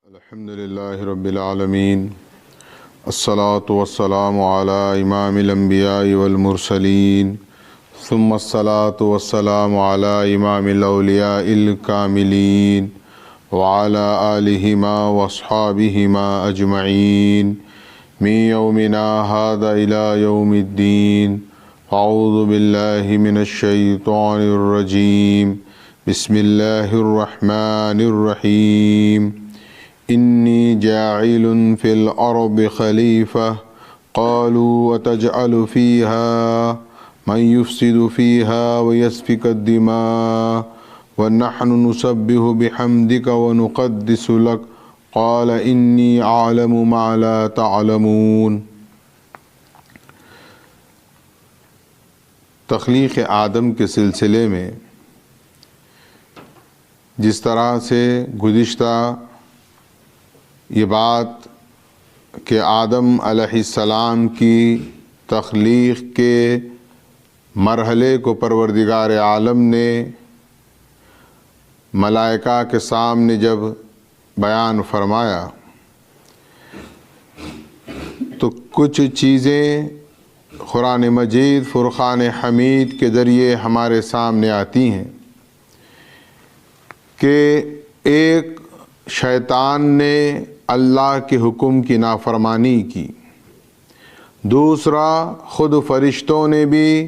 الحمدللہ رب العالمین الصلاة والسلام علی امام الانبیاء والمرسلین ثم الصلاة والسلام علی امام الاولیاء الکاملین وعلی آلہما واصحابہما اجمعین من یومنا ھذا الی یوم الدین اعوذ باللہ من الشیطان الرجیم بسم اللہ الرحمن الرحیم انی جاعل فی الارض خلیفہ قالوا اتجعل فیہا من یفسد فیہا ویسفک الدماء ونحن نسبح بحمدک ونقدس لک قال انی اعلم ما لا تعلمون۔ تخلیق آدم کے سلسلے میں جس طرح سے گزشتہ یہ بات کہ آدم علیہ السلام کی تخلیق کے مرحلے کو پروردگار عالم نے ملائکہ کے سامنے جب بیان فرمایا تو کچھ چیزیں قرآن مجید فرقان حمید کے ذریعے ہمارے سامنے آتی ہیں کہ ایک شیطان نے اللہ کے حکم کی نافرمانی کی، دوسرا خود فرشتوں نے بھی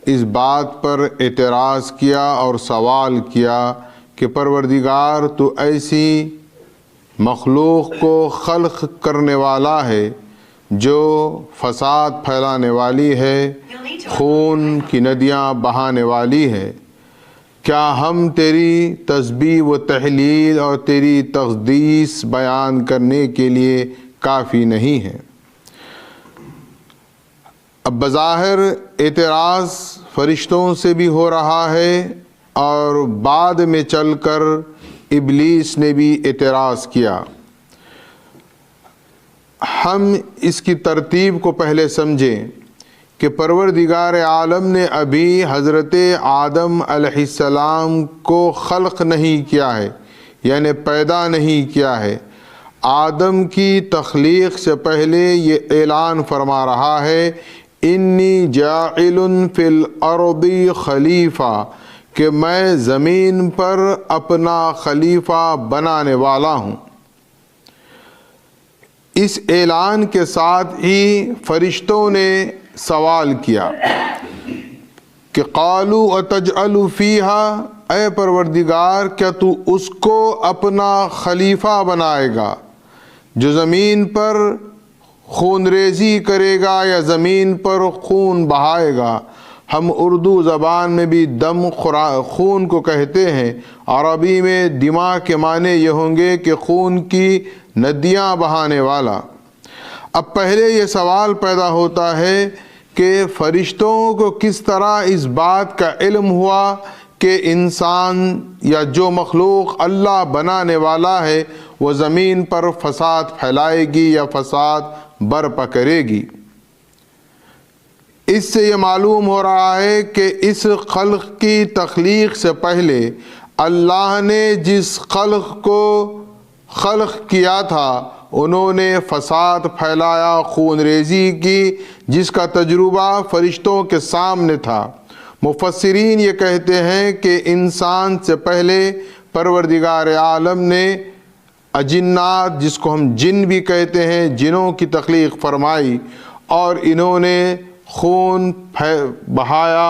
اس بات پر اعتراض کیا اور سوال کیا کہ پروردگار تو ایسی مخلوق کو خلق کرنے والا ہے جو فساد پھیلانے والی ہے، خون کی ندیاں بہانے والی ہے، کیا ہم تیری تسبیح و تحلیل اور تیری تقدیس بیان کرنے کے لیے کافی نہیں ہیں؟ اب بظاہر اعتراض فرشتوں سے بھی ہو رہا ہے اور بعد میں چل کر ابلیس نے بھی اعتراض کیا۔ ہم اس کی ترتیب کو پہلے سمجھیں کہ پروردگار عالم نے ابھی حضرت آدم علیہ السلام کو خلق نہیں کیا ہے، یعنی پیدا نہیں کیا ہے۔ آدم کی تخلیق سے پہلے یہ اعلان فرما رہا ہے انی جاعل فی الارض خلیفہ، کہ میں زمین پر اپنا خلیفہ بنانے والا ہوں۔ اس اعلان کے ساتھ ہی فرشتوں نے سوال کیا کہ قالوا اتجعل فیہا، اے پروردگار کیا تو اس کو اپنا خلیفہ بنائے گا جو زمین پر خون ریزی کرے گا یا زمین پر خون بہائے گا؟ ہم اردو زبان میں بھی دم خون کو کہتے ہیں، عربی میں دماغ کے معنی یہ ہوں گے کہ خون کی ندیاں بہانے والا۔ اب پہلے یہ سوال پیدا ہوتا ہے کہ فرشتوں کو کس طرح اس بات کا علم ہوا کہ انسان یا جو مخلوق اللہ بنانے والا ہے وہ زمین پر فساد پھیلائے گی یا فساد برپا کرے گی؟ اس سے یہ معلوم ہو رہا ہے کہ اس خلق کی تخلیق سے پہلے اللہ نے جس خلق کو خلق کیا تھا انہوں نے فساد پھیلایا، خون ریزی کی، جس کا تجربہ فرشتوں کے سامنے تھا۔ مفسرین یہ کہتے ہیں کہ انسان سے پہلے پروردگار عالم نے اجنات، جس کو ہم جن بھی کہتے ہیں، جنوں کی تخلیق فرمائی اور انہوں نے خون بہایا،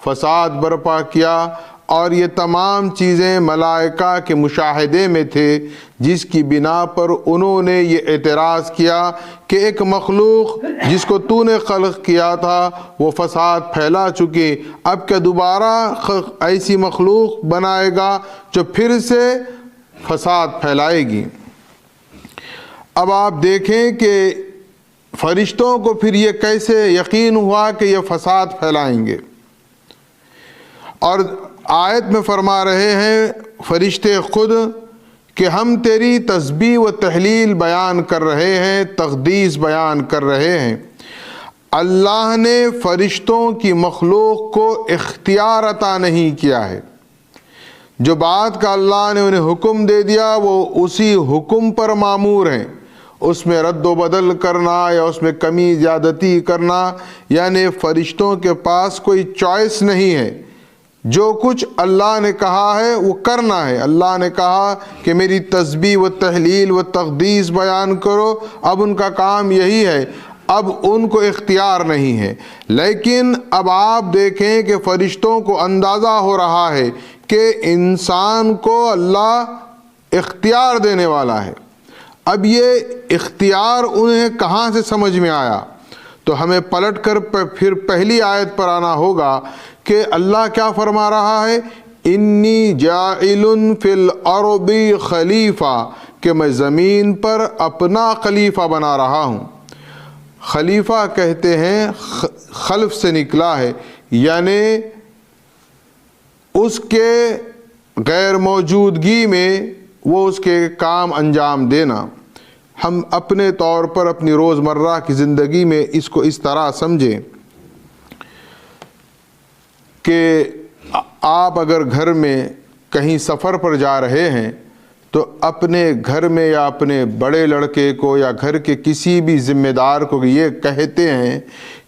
فساد برپا کیا، اور یہ تمام چیزیں ملائکہ کے مشاہدے میں تھے، جس کی بنا پر انہوں نے یہ اعتراض کیا کہ ایک مخلوق جس کو تو نے خلق کیا تھا وہ فساد پھیلا چکی، اب کیا دوبارہ ایسی مخلوق بنائے گا جو پھر سے فساد پھیلائے گی؟ اب آپ دیکھیں کہ فرشتوں کو پھر یہ کیسے یقین ہوا کہ یہ فساد پھیلائیں گے؟ اور آیت میں فرما رہے ہیں فرشتے خود کہ ہم تیری تسبیح و تحلیل بیان کر رہے ہیں، تقدیس بیان کر رہے ہیں۔ اللہ نے فرشتوں کی مخلوق کو اختیار عطا نہیں کیا ہے، جو بات کا اللہ نے انہیں حکم دے دیا وہ اسی حکم پر مامور ہیں، اس میں رد و بدل کرنا یا اس میں کمی زیادتی کرنا، یعنی فرشتوں کے پاس کوئی چوائس نہیں ہے، جو کچھ اللہ نے کہا ہے وہ کرنا ہے۔ اللہ نے کہا کہ میری تسبیح و تحلیل و تقدیس بیان کرو، اب ان کا کام یہی ہے، اب ان کو اختیار نہیں ہے۔ لیکن اب آپ دیکھیں کہ فرشتوں کو اندازہ ہو رہا ہے کہ انسان کو اللہ اختیار دینے والا ہے۔ اب یہ اختیار انہیں کہاں سے سمجھ میں آیا؟ تو ہمیں پلٹ کر پھر پہلی آیت پر آنا ہوگا کہ اللہ کیا فرما رہا ہے، انی جاعل فی الارض خلیفہ، کہ میں زمین پر اپنا خلیفہ بنا رہا ہوں۔ خلیفہ کہتے ہیں خلف سے نکلا ہے، یعنی اس کے غیر موجودگی میں وہ اس کے کام انجام دینا۔ ہم اپنے طور پر اپنی روزمرہ کی زندگی میں اس کو اس طرح سمجھیں کہ آپ اگر گھر میں کہیں سفر پر جا رہے ہیں تو اپنے گھر میں یا اپنے بڑے لڑکے کو یا گھر کے کسی بھی ذمہ دار کو یہ کہتے ہیں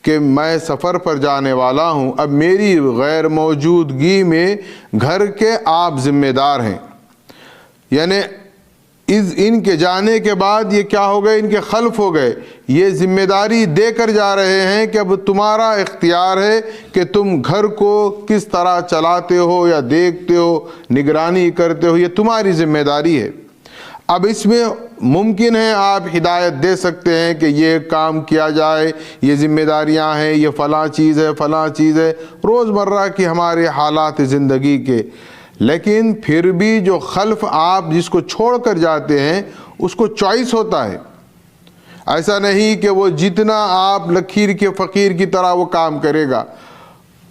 کہ میں سفر پر جانے والا ہوں، اب میری غیر موجودگی میں گھر کے آپ ذمہ دار ہیں، یعنی ان کے جانے کے بعد یہ کیا ہو گئے، ان کے خلف ہو گئے، یہ ذمہ داری دے کر جا رہے ہیں کہ اب تمہارا اختیار ہے کہ تم گھر کو کس طرح چلاتے ہو یا دیکھتے ہو، نگرانی کرتے ہو، یہ تمہاری ذمہ داری ہے۔ اب اس میں ممکن ہے آپ ہدایت دے سکتے ہیں کہ یہ کام کیا جائے، یہ ذمہ داریاں ہیں، یہ فلاں چیز ہے، فلاں چیز ہے، روزمرہ کی ہمارے حالات زندگی کے، لیکن پھر بھی جو خلف آپ جس کو چھوڑ کر جاتے ہیں اس کو چوائس ہوتا ہے۔ ایسا نہیں کہ وہ جتنا آپ لکیر کے فقیر کی طرح وہ کام کرے گا،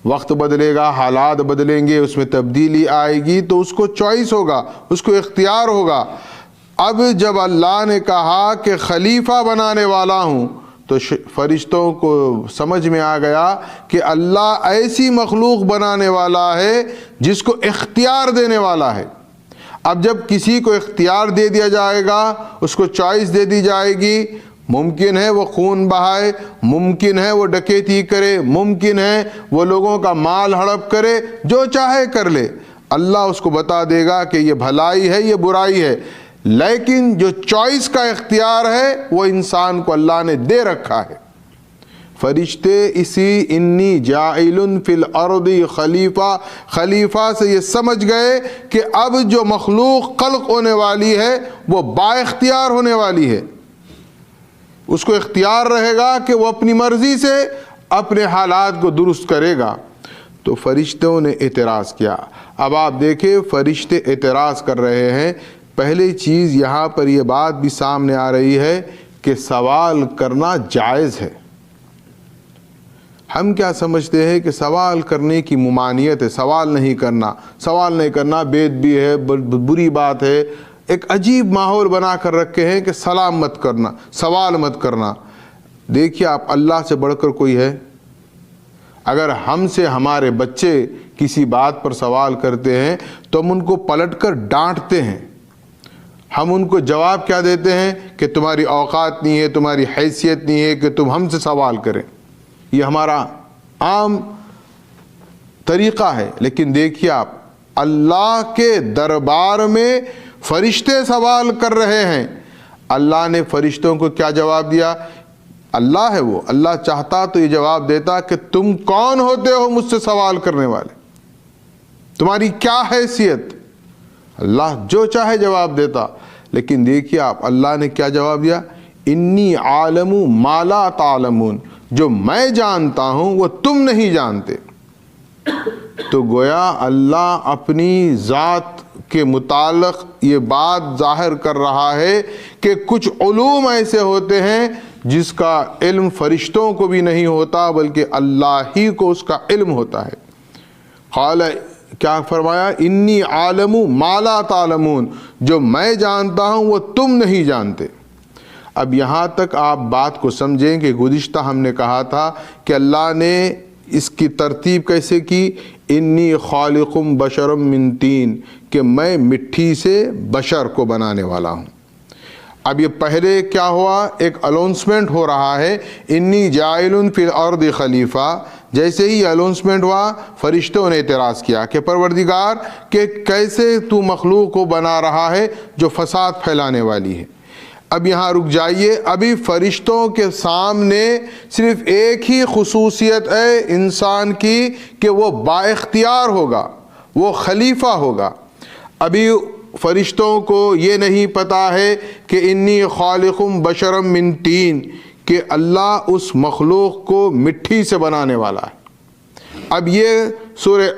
وقت بدلے گا، حالات بدلیں گے، اس میں تبدیلی آئے گی تو اس کو چوائس ہوگا، اس کو اختیار ہوگا۔ اب جب اللہ نے کہا کہ خلیفہ بنانے والا ہوں تو فرشتوں کو سمجھ میں آ گیا کہ اللہ ایسی مخلوق بنانے والا ہے جس کو اختیار دینے والا ہے۔ اب جب کسی کو اختیار دے دیا جائے گا، اس کو چوائس دے دی جائے گی، ممکن ہے وہ خون بہائے، ممکن ہے وہ ڈکیتی کرے، ممکن ہے وہ لوگوں کا مال ہڑپ کرے، جو چاہے کر لے، اللہ اس کو بتا دے گا کہ یہ بھلائی ہے، یہ برائی ہے، لیکن جو چوائس کا اختیار ہے وہ انسان کو اللہ نے دے رکھا ہے۔ فرشتے اسی انی جاعل فی الارض خلیفہ سے یہ سمجھ گئے کہ اب جو مخلوق خلق ہونے والی ہے وہ با اختیار ہونے والی ہے، اس کو اختیار رہے گا کہ وہ اپنی مرضی سے اپنے حالات کو درست کرے گا۔ تو فرشتوں نے اعتراض کیا۔ اب آپ دیکھیں فرشتے اعتراض کر رہے ہیں، پہلی چیز یہاں پر یہ بات بھی سامنے آ رہی ہے کہ سوال کرنا جائز ہے۔ ہم کیا سمجھتے ہیں کہ سوال کرنے کی ممانعت ہے، سوال نہیں کرنا بے ادبی ہے، بری بات ہے، ایک عجیب ماحول بنا کر رکھے ہیں کہ سلام مت کرنا، سوال مت کرنا۔ دیکھیے آپ، اللہ سے بڑھ کر کوئی ہے؟ اگر ہم سے ہمارے بچے کسی بات پر سوال کرتے ہیں تو ہم ان کو پلٹ کر ڈانٹتے ہیں، ہم ان کو جواب کیا دیتے ہیں کہ تمہاری اوقات نہیں ہے، تمہاری حیثیت نہیں ہے کہ تم ہم سے سوال کریں۔ یہ ہمارا عام طریقہ ہے، لیکن دیکھیے آپ، اللہ کے دربار میں فرشتے سوال کر رہے ہیں، اللہ نے فرشتوں کو کیا جواب دیا؟ اللہ ہے وہ، اللہ چاہتا تو یہ جواب دیتا کہ تم کون ہوتے ہو مجھ سے سوال کرنے والے، تمہاری کیا حیثیت؟ اللہ جو چاہے جواب دیتا، لیکن دیکھیے آپ، اللہ نے کیا جواب دیا؟ انی عالم ما لا تعلمون، جو میں جانتا ہوں وہ تم نہیں جانتے۔ تو گویا اللہ اپنی ذات کے متعلق یہ بات ظاہر کر رہا ہے کہ کچھ علوم ایسے ہوتے ہیں جس کا علم فرشتوں کو بھی نہیں ہوتا بلکہ اللہ ہی کو اس کا علم ہوتا ہے۔ قال، کیا فرمایا؟ انی عالم ما لا تعلمون، جو میں جانتا ہوں وہ تم نہیں جانتے۔ اب یہاں تک آپ بات کو سمجھیں کہ گزشتہ ہم نے کہا تھا کہ اللہ نے اس کی ترتیب کیسے کی؟ انی خالقم بشرم من طین، کہ میں مٹی سے بشر کو بنانے والا ہوں۔ اب یہ پہلے کیا ہوا؟ ایک اناؤنسمنٹ ہو رہا ہے، انی جاعل فی الارض خلیفہ۔ جیسے ہی اناؤنسمنٹ ہوا، فرشتوں نے اعتراض کیا کہ پروردگار کہ کیسے تو مخلوق کو بنا رہا ہے جو فساد پھیلانے والی ہے۔ اب یہاں رک جائیے، ابھی فرشتوں کے سامنے صرف ایک ہی خصوصیت ہے انسان کی کہ وہ با اختیار ہوگا، وہ خلیفہ ہوگا۔ ابھی فرشتوں کو یہ نہیں پتا ہے کہ انی خالقم بشرم من طین، کہ اللہ اس مخلوق کو مٹی سے بنانے والا ہے۔ اب یہ سورہ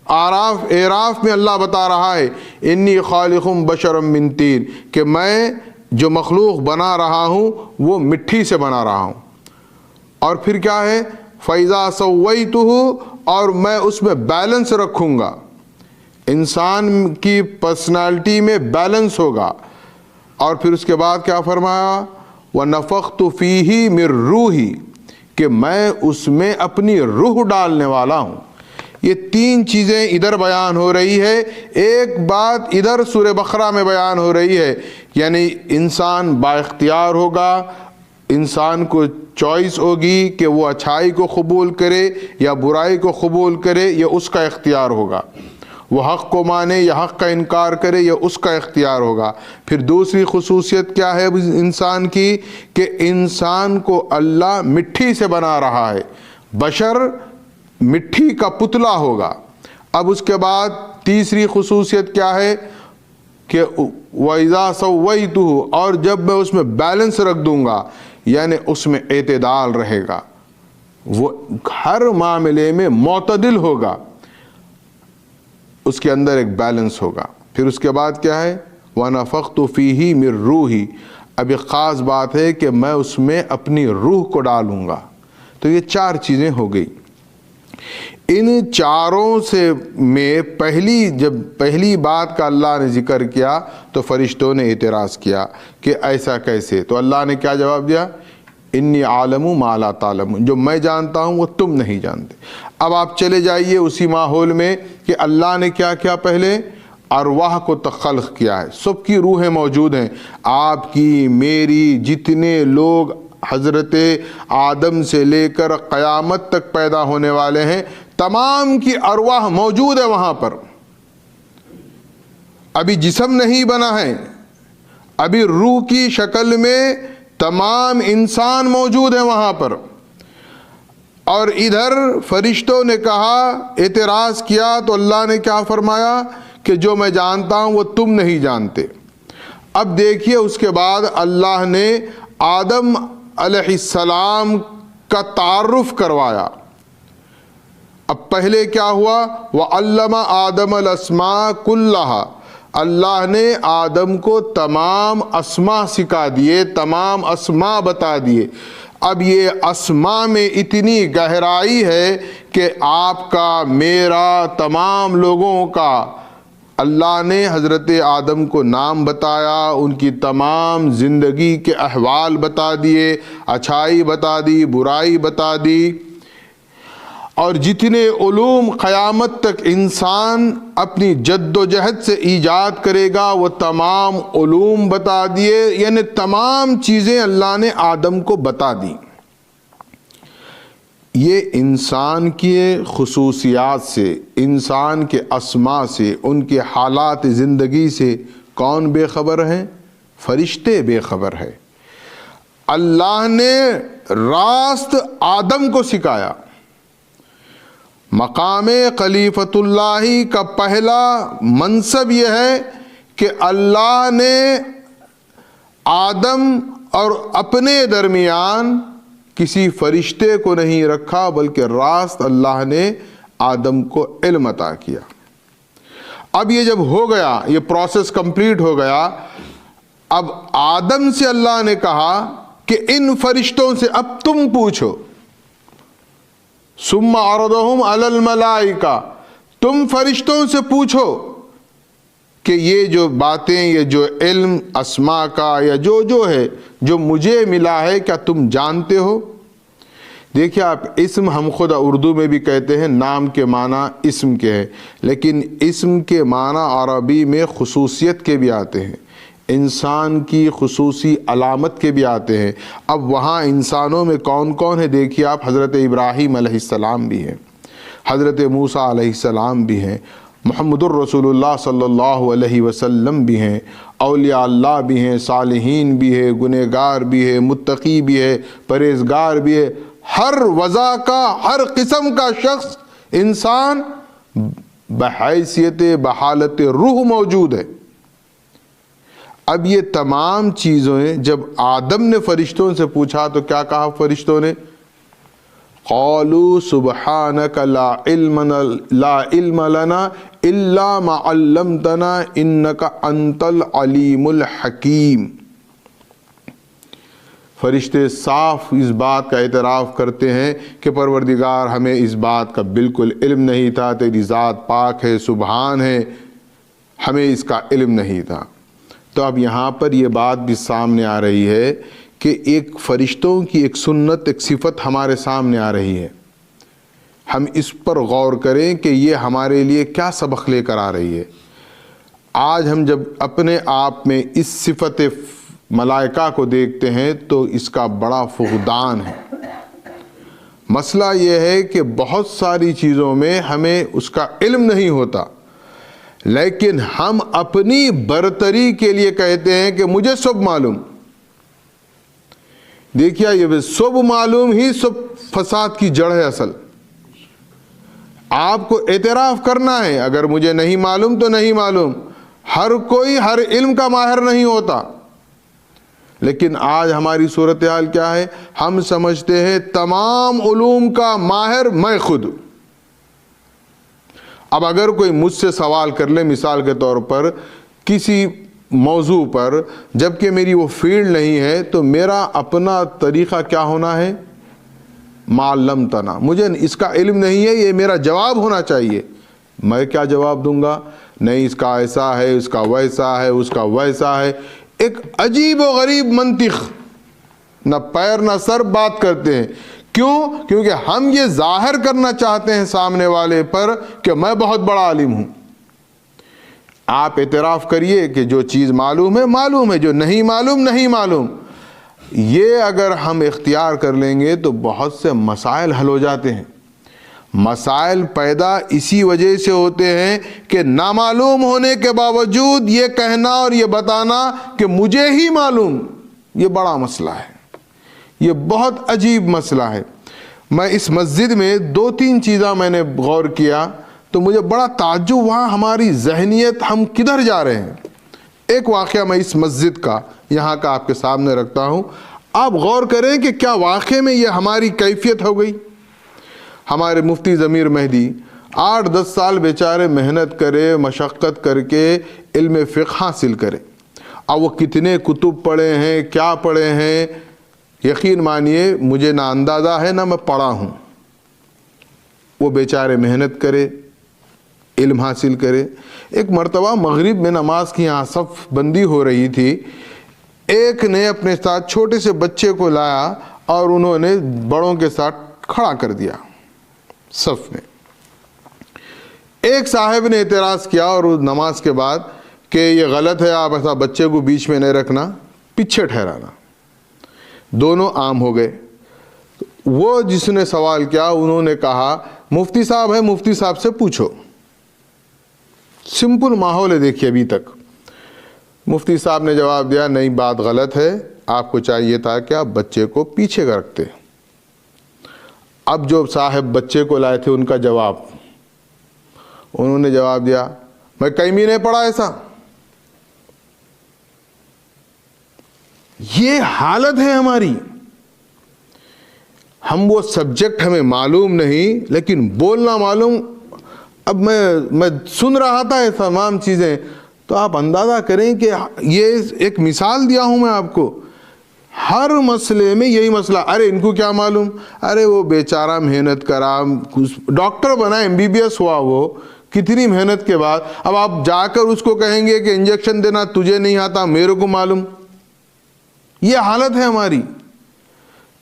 اعراف میں اللہ بتا رہا ہے انی خالقم بشرم من طین، کہ میں جو مخلوق بنا رہا ہوں وہ مٹی سے بنا رہا ہوں۔ اور پھر کیا ہے؟ فَإِذَا سَوَّيْتُهُ، اور میں اس میں بیلنس رکھوں گا، انسان کی پرسنالٹی میں بیلنس ہوگا۔ اور پھر اس کے بعد کیا فرمایا؟ وَنَفَخْتُ فِيهِ مِن رُوحِي، کہ میں اس میں اپنی روح ڈالنے والا ہوں۔ یہ تین چیزیں ادھر بیان ہو رہی ہے، ایک بات ادھر سورہ بقرہ میں بیان ہو رہی ہے، یعنی انسان با اختیار ہوگا، انسان کو چوائس ہوگی کہ وہ اچھائی کو قبول کرے یا برائی کو قبول کرے، یہ اس کا اختیار ہوگا۔ وہ حق کو مانے یا حق کا انکار کرے، یہ اس کا اختیار ہوگا۔ پھر دوسری خصوصیت کیا ہے انسان کی؟ کہ انسان کو اللہ مٹی سے بنا رہا ہے، بشر مٹی کا پتلا ہوگا۔ اب اس کے بعد تیسری خصوصیت کیا ہے؟ کہ وَإِذَا سَوَّيْتُهُ، اور جب میں اس میں بیلنس رکھ دوں گا، یعنی اس میں اعتدال رہے گا، وہ ہر معاملے میں معتدل ہوگا، اس کے اندر ایک بیلنس ہوگا۔ پھر اس کے بعد کیا ہے؟ وَنَفَخْتُ فِيهِ مِن رُوحِي، اب ایک خاص بات ہے کہ میں اس میں اپنی روح کو ڈالوں گا۔ تو یہ چار چیزیں ہو گئی۔ ان چاروں سے میں جب پہلی بات کا اللہ نے ذکر کیا تو فرشتوں نے اعتراض کیا کہ ایسا کیسے؟ تو اللہ نے کیا جواب دیا؟ انی عالم ما لا تعلمون، جو میں جانتا ہوں وہ تم نہیں جانتے۔ اب آپ چلے جائیے اسی ماحول میں کہ اللہ نے کیا کیا؟ پہلے ارواح کو خلق کیا ہے، سب کی روحیں موجود ہیں، آپ کی میری، جتنے لوگ حضرت آدم سے لے کر قیامت تک پیدا ہونے والے ہیں، تمام کی ارواح موجود ہے وہاں پر۔ ابھی جسم نہیں بنا ہے، ابھی روح کی شکل میں تمام انسان موجود ہیں وہاں پر۔ اور ادھر فرشتوں نے کہا، اعتراض کیا، تو اللہ نے کیا فرمایا کہ جو میں جانتا ہوں وہ تم نہیں جانتے۔ اب دیکھیے اس کے بعد اللہ نے آدم علیہ السلام کا تعارف کروایا۔ اب پہلے کیا ہوا؟ وَعَلَّمَ آدَمَ الْأَسْمَاءَ كُلَّهَا، اللہ نے آدم کو تمام اسماء سکھا دیے، تمام اسماء بتا دیے۔ اب یہ اسماء میں اتنی گہرائی ہے کہ آپ کا، میرا، تمام لوگوں کا اللہ نے حضرت آدم کو نام بتایا، ان کی تمام زندگی کے احوال بتا دیے، اچھائی بتا دی، برائی بتا دی، اور جتنے علوم قیامت تک انسان اپنی جد و جہد سے ایجاد کرے گا وہ تمام علوم بتا دیے، یعنی تمام چیزیں اللہ نے آدم کو بتا دی۔ یہ انسان کی خصوصیات سے، انسان کے اسماء سے، ان کے حالات زندگی سے کون بے خبر ہیں؟ فرشتے بے خبر ہے۔ اللہ نے راست آدم کو سکھایا۔ مقام خلیفۃ اللہ کا پہلا منصب یہ ہے کہ اللہ نے آدم اور اپنے درمیان کسی فرشتے کو نہیں رکھا، بلکہ راست اللہ نے آدم کو علم عطا کیا۔ اب یہ جب ہو گیا، یہ پروسیس کمپلیٹ ہو گیا، اب آدم سے اللہ نے کہا کہ ان فرشتوں سے اب تم پوچھو، ثم عرضهم علی الملائکہ، تم فرشتوں سے پوچھو کہ یہ جو باتیں، یہ جو علم اسماء کا یا جو ہے جو مجھے ملا ہے، کیا تم جانتے ہو؟ دیکھیے آپ، اسم ہم خود اردو میں بھی کہتے ہیں، نام کے معنی اسم کے ہیں، لیکن اسم کے معنی عربی میں خصوصیت کے بھی آتے ہیں، انسان کی خصوصی علامت کے بھی آتے ہیں۔ اب وہاں انسانوں میں کون کون ہے دیکھیے آپ، حضرت ابراہیم علیہ السلام بھی ہیں، حضرت موسیٰ علیہ السلام بھی ہیں، محمد الرسول اللہ صلی اللہ علیہ وسلم بھی ہیں، اولیاء اللہ بھی ہیں، صالحین بھی ہے، گنہگار بھی ہے، متقی بھی ہے، پرہیزگار بھی ہے، ہر وضع کا، ہر قسم کا شخص انسان بحیثیت بحالت روح موجود ہے۔ اب یہ تمام چیزیں جب آدم نے فرشتوں سے پوچھا تو کیا کہا فرشتوں نے؟ قالوا سبحانک لا علم لنا الا ما علمتنا انک انت العلیم الحکیم۔ فرشتے صاف اس بات کا اعتراف کرتے ہیں کہ پروردگار ہمیں اس بات کا بالکل علم نہیں تھا، تیری ذات پاک ہے، سبحان ہے، ہمیں اس کا علم نہیں تھا۔ تو اب یہاں پر یہ بات بھی سامنے آ رہی ہے کہ ایک فرشتوں کی ایک سنت، ایک صفت ہمارے سامنے آ رہی ہے، ہم اس پر غور کریں کہ یہ ہمارے لیے کیا سبق لے کر آ رہی ہے۔ آج ہم جب اپنے آپ میں اس صفت ملائکہ کو دیکھتے ہیں تو اس کا بڑا فقدان ہے۔ مسئلہ یہ ہے کہ بہت ساری چیزوں میں ہمیں اس کا علم نہیں ہوتا، لیکن ہم اپنی برتری کے لیے کہتے ہیں کہ مجھے سب معلوم۔ دیکھیے یہ سب معلوم ہی سب فساد کی جڑ ہے اصل۔ آپ کو اعتراف کرنا ہے، اگر مجھے نہیں معلوم تو نہیں معلوم۔ ہر کوئی ہر علم کا ماہر نہیں ہوتا، لیکن آج ہماری صورتحال کیا ہے؟ ہم سمجھتے ہیں تمام علوم کا ماہر میں خود۔ اب اگر کوئی مجھ سے سوال کر لے مثال کے طور پر کسی موضوع پر، جبکہ میری وہ فیلڈ نہیں ہے، تو میرا اپنا طریقہ کیا ہونا ہے؟ معلمتنا، مجھے اس کا علم نہیں ہے، یہ میرا جواب ہونا چاہیے۔ میں کیا جواب دوں گا؟ نہیں، اس کا ایسا ہے، اس کا ویسا ہے، اس کا ویسا ہے۔ ایک عجیب و غریب منطق، نہ پیر نہ سر بات کرتے ہیں۔ کیوں؟ کیونکہ ہم یہ ظاہر کرنا چاہتے ہیں سامنے والے پر کہ میں بہت بڑا عالم ہوں۔ آپ اعتراف کریے کہ جو چیز معلوم ہے معلوم ہے، جو نہیں معلوم نہیں معلوم۔ یہ اگر ہم اختیار کر لیں گے تو بہت سے مسائل حل ہو جاتے ہیں۔ مسائل پیدا اسی وجہ سے ہوتے ہیں کہ نامعلوم ہونے کے باوجود یہ کہنا اور یہ بتانا کہ مجھے ہی معلوم، یہ بڑا مسئلہ ہے، یہ بہت عجیب مسئلہ ہے۔ میں اس مسجد میں 2-3 چیزاں میں نے غور کیا تو مجھے بڑا تعجب، وہاں ہماری ذہنیت، ہم کدھر جا رہے ہیں۔ ایک واقعہ میں اس مسجد کا یہاں کا آپ کے سامنے رکھتا ہوں، آپ غور کریں کہ کیا واقعے میں یہ ہماری کیفیت ہو گئی۔ ہمارے مفتی ضمیر مہدی 8-10 سال بیچارے محنت کرے، مشقت کر کے علم فقہ حاصل کرے، اب وہ کتنے کتب پڑھے ہیں، کیا پڑھے ہیں، یقین مانیے مجھے نہ اندازہ ہے نہ میں پڑھا ہوں۔ وہ بیچارے محنت کرے، علم حاصل کرے۔ ایک مرتبہ مغرب میں نماز کی یہاں صف بندی ہو رہی تھی، ایک نے اپنے ساتھ چھوٹے سے بچے کو لایا اور انہوں نے بڑوں کے ساتھ کھڑا کر دیا صف میں۔ ایک صاحب نے اعتراض کیا اور نماز کے بعد کہ یہ غلط ہے، آپ ایسا بچے کو بیچ میں نہیں رکھنا، پیچھے ٹھہرانا۔ دونوں عام ہو گئے۔ وہ جس نے سوال کیا انہوں نے کہا مفتی صاحب ہے، مفتی صاحب سے پوچھو۔ سمپل ماحول ہے دیکھیے ابھی تک۔ مفتی صاحب نے جواب دیا نہیں، بات غلط ہے، آپ کو چاہیے تھا کہ آپ بچے کو پیچھے رکھتے۔ اب جو صاحب بچے کو لائے تھے ان کا جواب، انہوں نے جواب دیا میں کہیں بھی نہیں پڑھا ایسا۔ یہ حالت ہے ہماری، ہم وہ سبجیکٹ ہمیں معلوم نہیں لیکن بولنا معلوم۔ اب میں سن رہا تھا یہ تمام چیزیں، تو آپ اندازہ کریں کہ یہ ایک مثال دیا ہوں میں آپ کو، ہر مسئلے میں یہی مسئلہ، ارے ان کو کیا معلوم، ارے وہ بیچارہ محنت کرا، ڈاکٹر بنا، MBBS ہوا، وہ کتنی محنت کے بعد، اب آپ جا کر اس کو کہیں گے کہ انجیکشن دینا تجھے نہیں آتا، میرے کو معلوم۔ یہ حالت ہے ہماری۔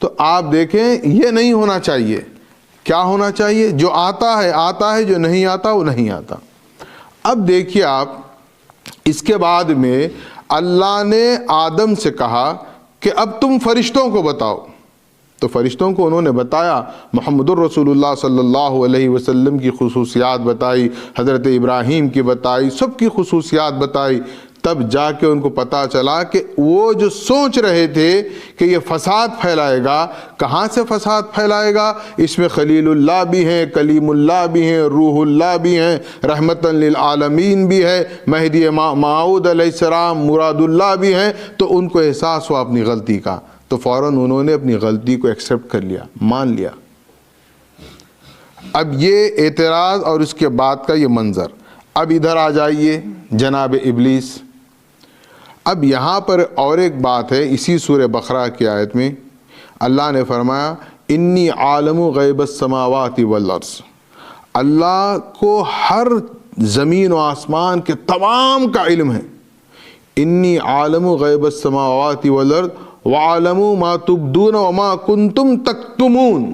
تو آپ دیکھیں یہ نہیں ہونا چاہیے. کیا ہونا چاہیے؟ جو آتا ہے, جو نہیں آتا وہ نہیں آتا. اب دیکھیے آپ, اس کے بعد میں اللہ نے آدم سے کہا کہ اب تم فرشتوں کو بتاؤ. تو فرشتوں کو انہوں نے بتایا, محمد الرسول اللہ صلی اللہ علیہ وسلم کی خصوصیات بتائی, حضرت ابراہیم کی بتائی, سب کی خصوصیات بتائی. تب جا کے ان کو پتا چلا کہ وہ جو سوچ رہے تھے کہ یہ فساد پھیلائے گا, کہاں سے فساد پھیلائے گا؟ اس میں خلیل اللہ بھی ہیں, کلیم اللہ بھی ہیں, روح اللہ بھی ہیں, رحمتاً للعالمین بھی ہے, مہدی موعود علیہ السلام مراد اللہ بھی ہیں. تو ان کو احساس ہوا اپنی غلطی کا, تو فوراً انہوں نے اپنی غلطی کو ایکسیپٹ کر لیا, مان لیا. اب یہ اعتراض اور اس کے بعد کا یہ منظر. اب ادھر آ جائیے جناب ابلیس. اب یہاں پر اور ایک بات ہے, اسی سورہ بقرہ کی آیت میں اللہ نے فرمایا انی عالم غیب السماوات والارض. اللہ کو ہر زمین و آسمان کے تمام کا علم ہے. انی عالم غیب السماوات والارض وعالم ما تبدون وما کنتم تکتمون.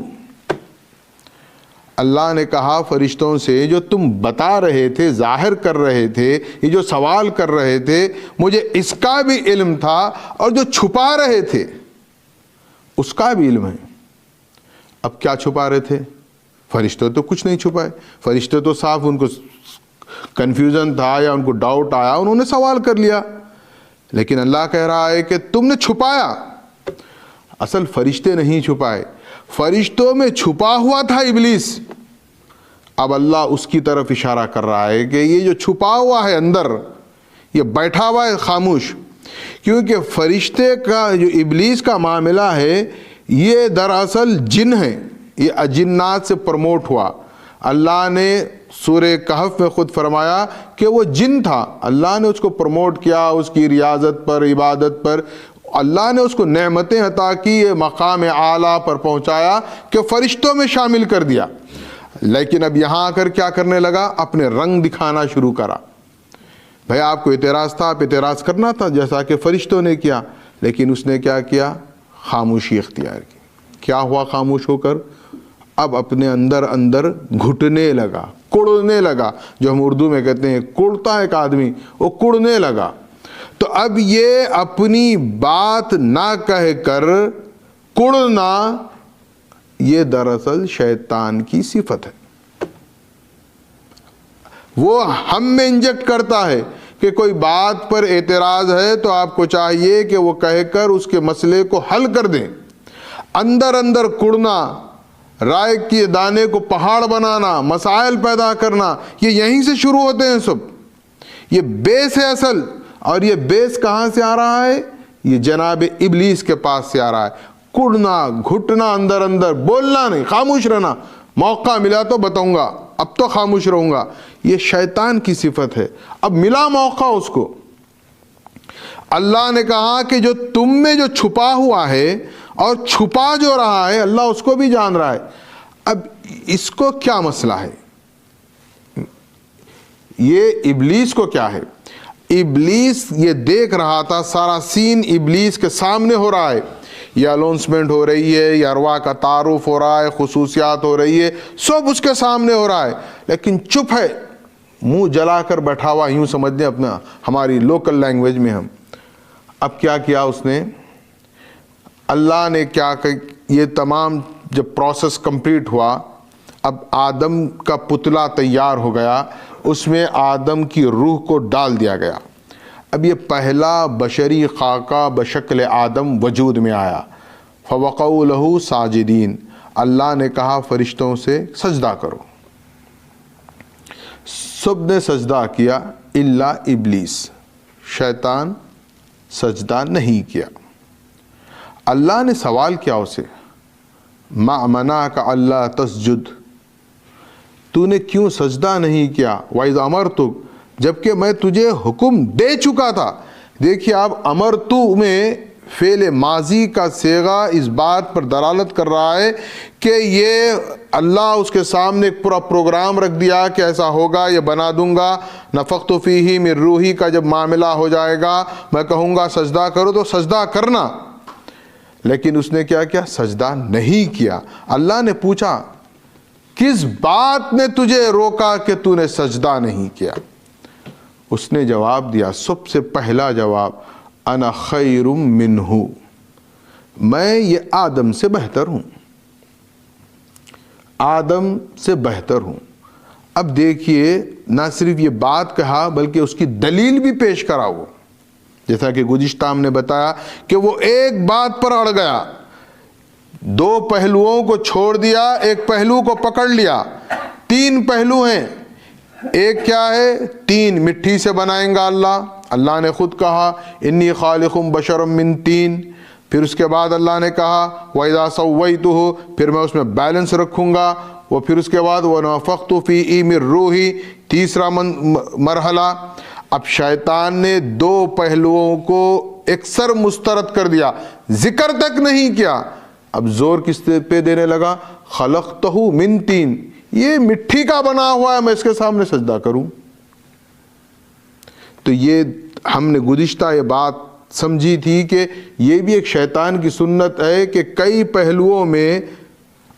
اللہ نے کہا فرشتوں سے جو تم بتا رہے تھے, ظاہر کر رہے تھے, یہ جو سوال کر رہے تھے, مجھے اس کا بھی علم تھا, اور جو چھپا رہے تھے اس کا بھی علم ہے. اب کیا چھپا رہے تھے؟ فرشتے تو کچھ نہیں چھپائے. فرشتے تو صاف ان کو کنفیوژن تھا یا ان کو ڈاؤٹ آیا, انہوں نے سوال کر لیا. لیکن اللہ کہہ رہا ہے کہ تم نے چھپایا. اصل فرشتے نہیں چھپائے, فرشتوں میں چھپا ہوا تھا ابلیس. اب اللہ اس کی طرف اشارہ کر رہا ہے کہ یہ جو چھپا ہوا ہے اندر, یہ بیٹھا ہوا ہے خاموش. کیونکہ فرشتے کا جو ابلیس کا معاملہ ہے یہ دراصل جن ہے, یہ اجنات سے پروموٹ ہوا. اللہ نے سورہ کہف میں خود فرمایا کہ وہ جن تھا, اللہ نے اس کو پروموٹ کیا, اس کی ریاضت پر, عبادت پر. اللہ نے اس کو نعمتیں عطا کی, یہ مقام اعلیٰ پر پہنچایا کہ فرشتوں میں شامل کر دیا. لیکن اب یہاں آ کر کیا کرنے لگا؟ اپنے رنگ دکھانا شروع کرا. بھائی آپ کو اعتراض تھا, آپ اعتراض کرنا تھا جیسا کہ فرشتوں نے کیا. لیکن اس نے کیا کیا؟ خاموشی اختیار کی. کیا ہوا خاموش ہو کر؟ اب اپنے اندر گھٹنے لگا, کڑنے لگا. جو ہم اردو میں کہتے ہیں کڑتا ایک آدمی, وہ کڑنے لگا. تو اب یہ اپنی بات نہ کہہ کر کڑنا, یہ دراصل شیطان کی صفت ہے. وہ ہم میں انجیکٹ کرتا ہے کہ کوئی بات پر اعتراض ہے تو آپ کو چاہیے کہ وہ کہہ کر اس کے مسئلے کو حل کر دیں. اندر کڑنا, رائے کے دانے کو پہاڑ بنانا, مسائل پیدا کرنا, یہ یہیں سے شروع ہوتے ہیں سب. یہ بیس ہے اصل. اور یہ بیس کہاں سے آ رہا ہے؟ یہ جناب ابلیس کے پاس سے آ رہا ہے. کڑنا, گھٹنا, اندر بولنا نہیں, خاموش رہنا. موقع ملا تو بتاؤں گا, اب تو خاموش رہوں گا. یہ شیطان کی صفت ہے. اب ملا موقع اس کو. اللہ نے کہا کہ جو تم میں جو چھپا ہوا ہے اور چھپا جو رہا ہے, اللہ اس کو بھی جان رہا ہے. اب اس کو کیا مسئلہ ہے؟ یہ ابلیس کو کیا ہے؟ ابلیس یہ دیکھ رہا تھا, سارا سین ابلیس کے سامنے ہو رہا ہے. یہ اناؤنسمنٹ ہو رہی ہے, یہ ارواح کا تعارف ہو رہا ہے, خصوصیات ہو رہی ہے, سب اس کے سامنے ہو رہا ہے. لیکن چپ ہے, منہ جلا کر بیٹھا ہوا, یوں سمجھ دیں اپنا, ہماری لوکل لینگویج میں ہم. اب کیا کیا اس نے؟ اللہ نے کیا کہ یہ تمام جب پروسیس کمپلیٹ ہوا, اب آدم کا پتلا تیار ہو گیا, اس میں آدم کی روح کو ڈال دیا گیا. اب یہ پہلا بشری خاکہ بشکل آدم وجود میں آیا. فوقعوا لہ ساجدین. اللہ نے کہا فرشتوں سے سجدہ کرو. سب نے سجدہ کیا الا ابلیس, شیطان سجدہ نہیں کیا. اللہ نے سوال کیا اسے, ما منعک الا تسجد, تو نے کیوں سجدہ نہیں کیا؟ وَإِذْ أَمَرْتُكَ, جبکہ میں تجھے حکم دے چکا تھا. دیکھیے آپ, امرتو میں فعل ماضی کا صیغہ اس بات پر دلالت کر رہا ہے کہ یہ اللہ اس کے سامنے ایک پورا پروگرام رکھ دیا کہ ایسا ہوگا, یہ بنا دوں گا. نفخت فیہ من روحی کا جب معاملہ ہو جائے گا, میں کہوں گا سجدہ کرو تو سجدہ کرنا. لیکن اس نے کیا کیا؟ سجدہ نہیں کیا۔ اللہ نے پوچھا کس بات نے تجھے روکا کہ تو نے سجدہ نہیں کیا؟ اس نے جواب دیا، سب سے پہلا جواب، انا خیر منہ، میں یہ آدم سے بہتر ہوں، آدم سے بہتر ہوں۔ اب دیکھیے، نہ صرف یہ بات کہا بلکہ اس کی دلیل بھی پیش کرا وہ، جیسا کہ گزشتہ ہم نے بتایا کہ وہ ایک بات پر اڑ گیا، دو پہلوؤں کو چھوڑ دیا، ایک پہلو کو پکڑ لیا۔ تین پہلو ہیں، ایک کیا ہے؟ تین مٹی سے بنائیں گا اللہ نے خود کہا انی خالق بشر من طین۔ پھر اس کے بعد اللہ نے کہا وَإِذَا سَوَّيْتُهُ، پھر میں اس میں بیلنس رکھوں گا۔ وہ پھر اس کے بعد وَنَفَخْتُ فِيهِ مِن رُوحِي، تیسرا مرحلہ۔ اب شیطان نے دو پہلوؤں کو اکثر مسترد کر دیا، ذکر تک نہیں کیا۔ اب زور کس پہ دینے لگا؟ خَلَقْتَهُ مِن طین، یہ مٹی کا بنا ہوا ہے، میں اس کے سامنے سجدہ کروں؟ تو یہ ہم نے گزشتہ یہ بات سمجھی تھی کہ یہ بھی ایک شیطان کی سنت ہے کہ کئی پہلوؤں میں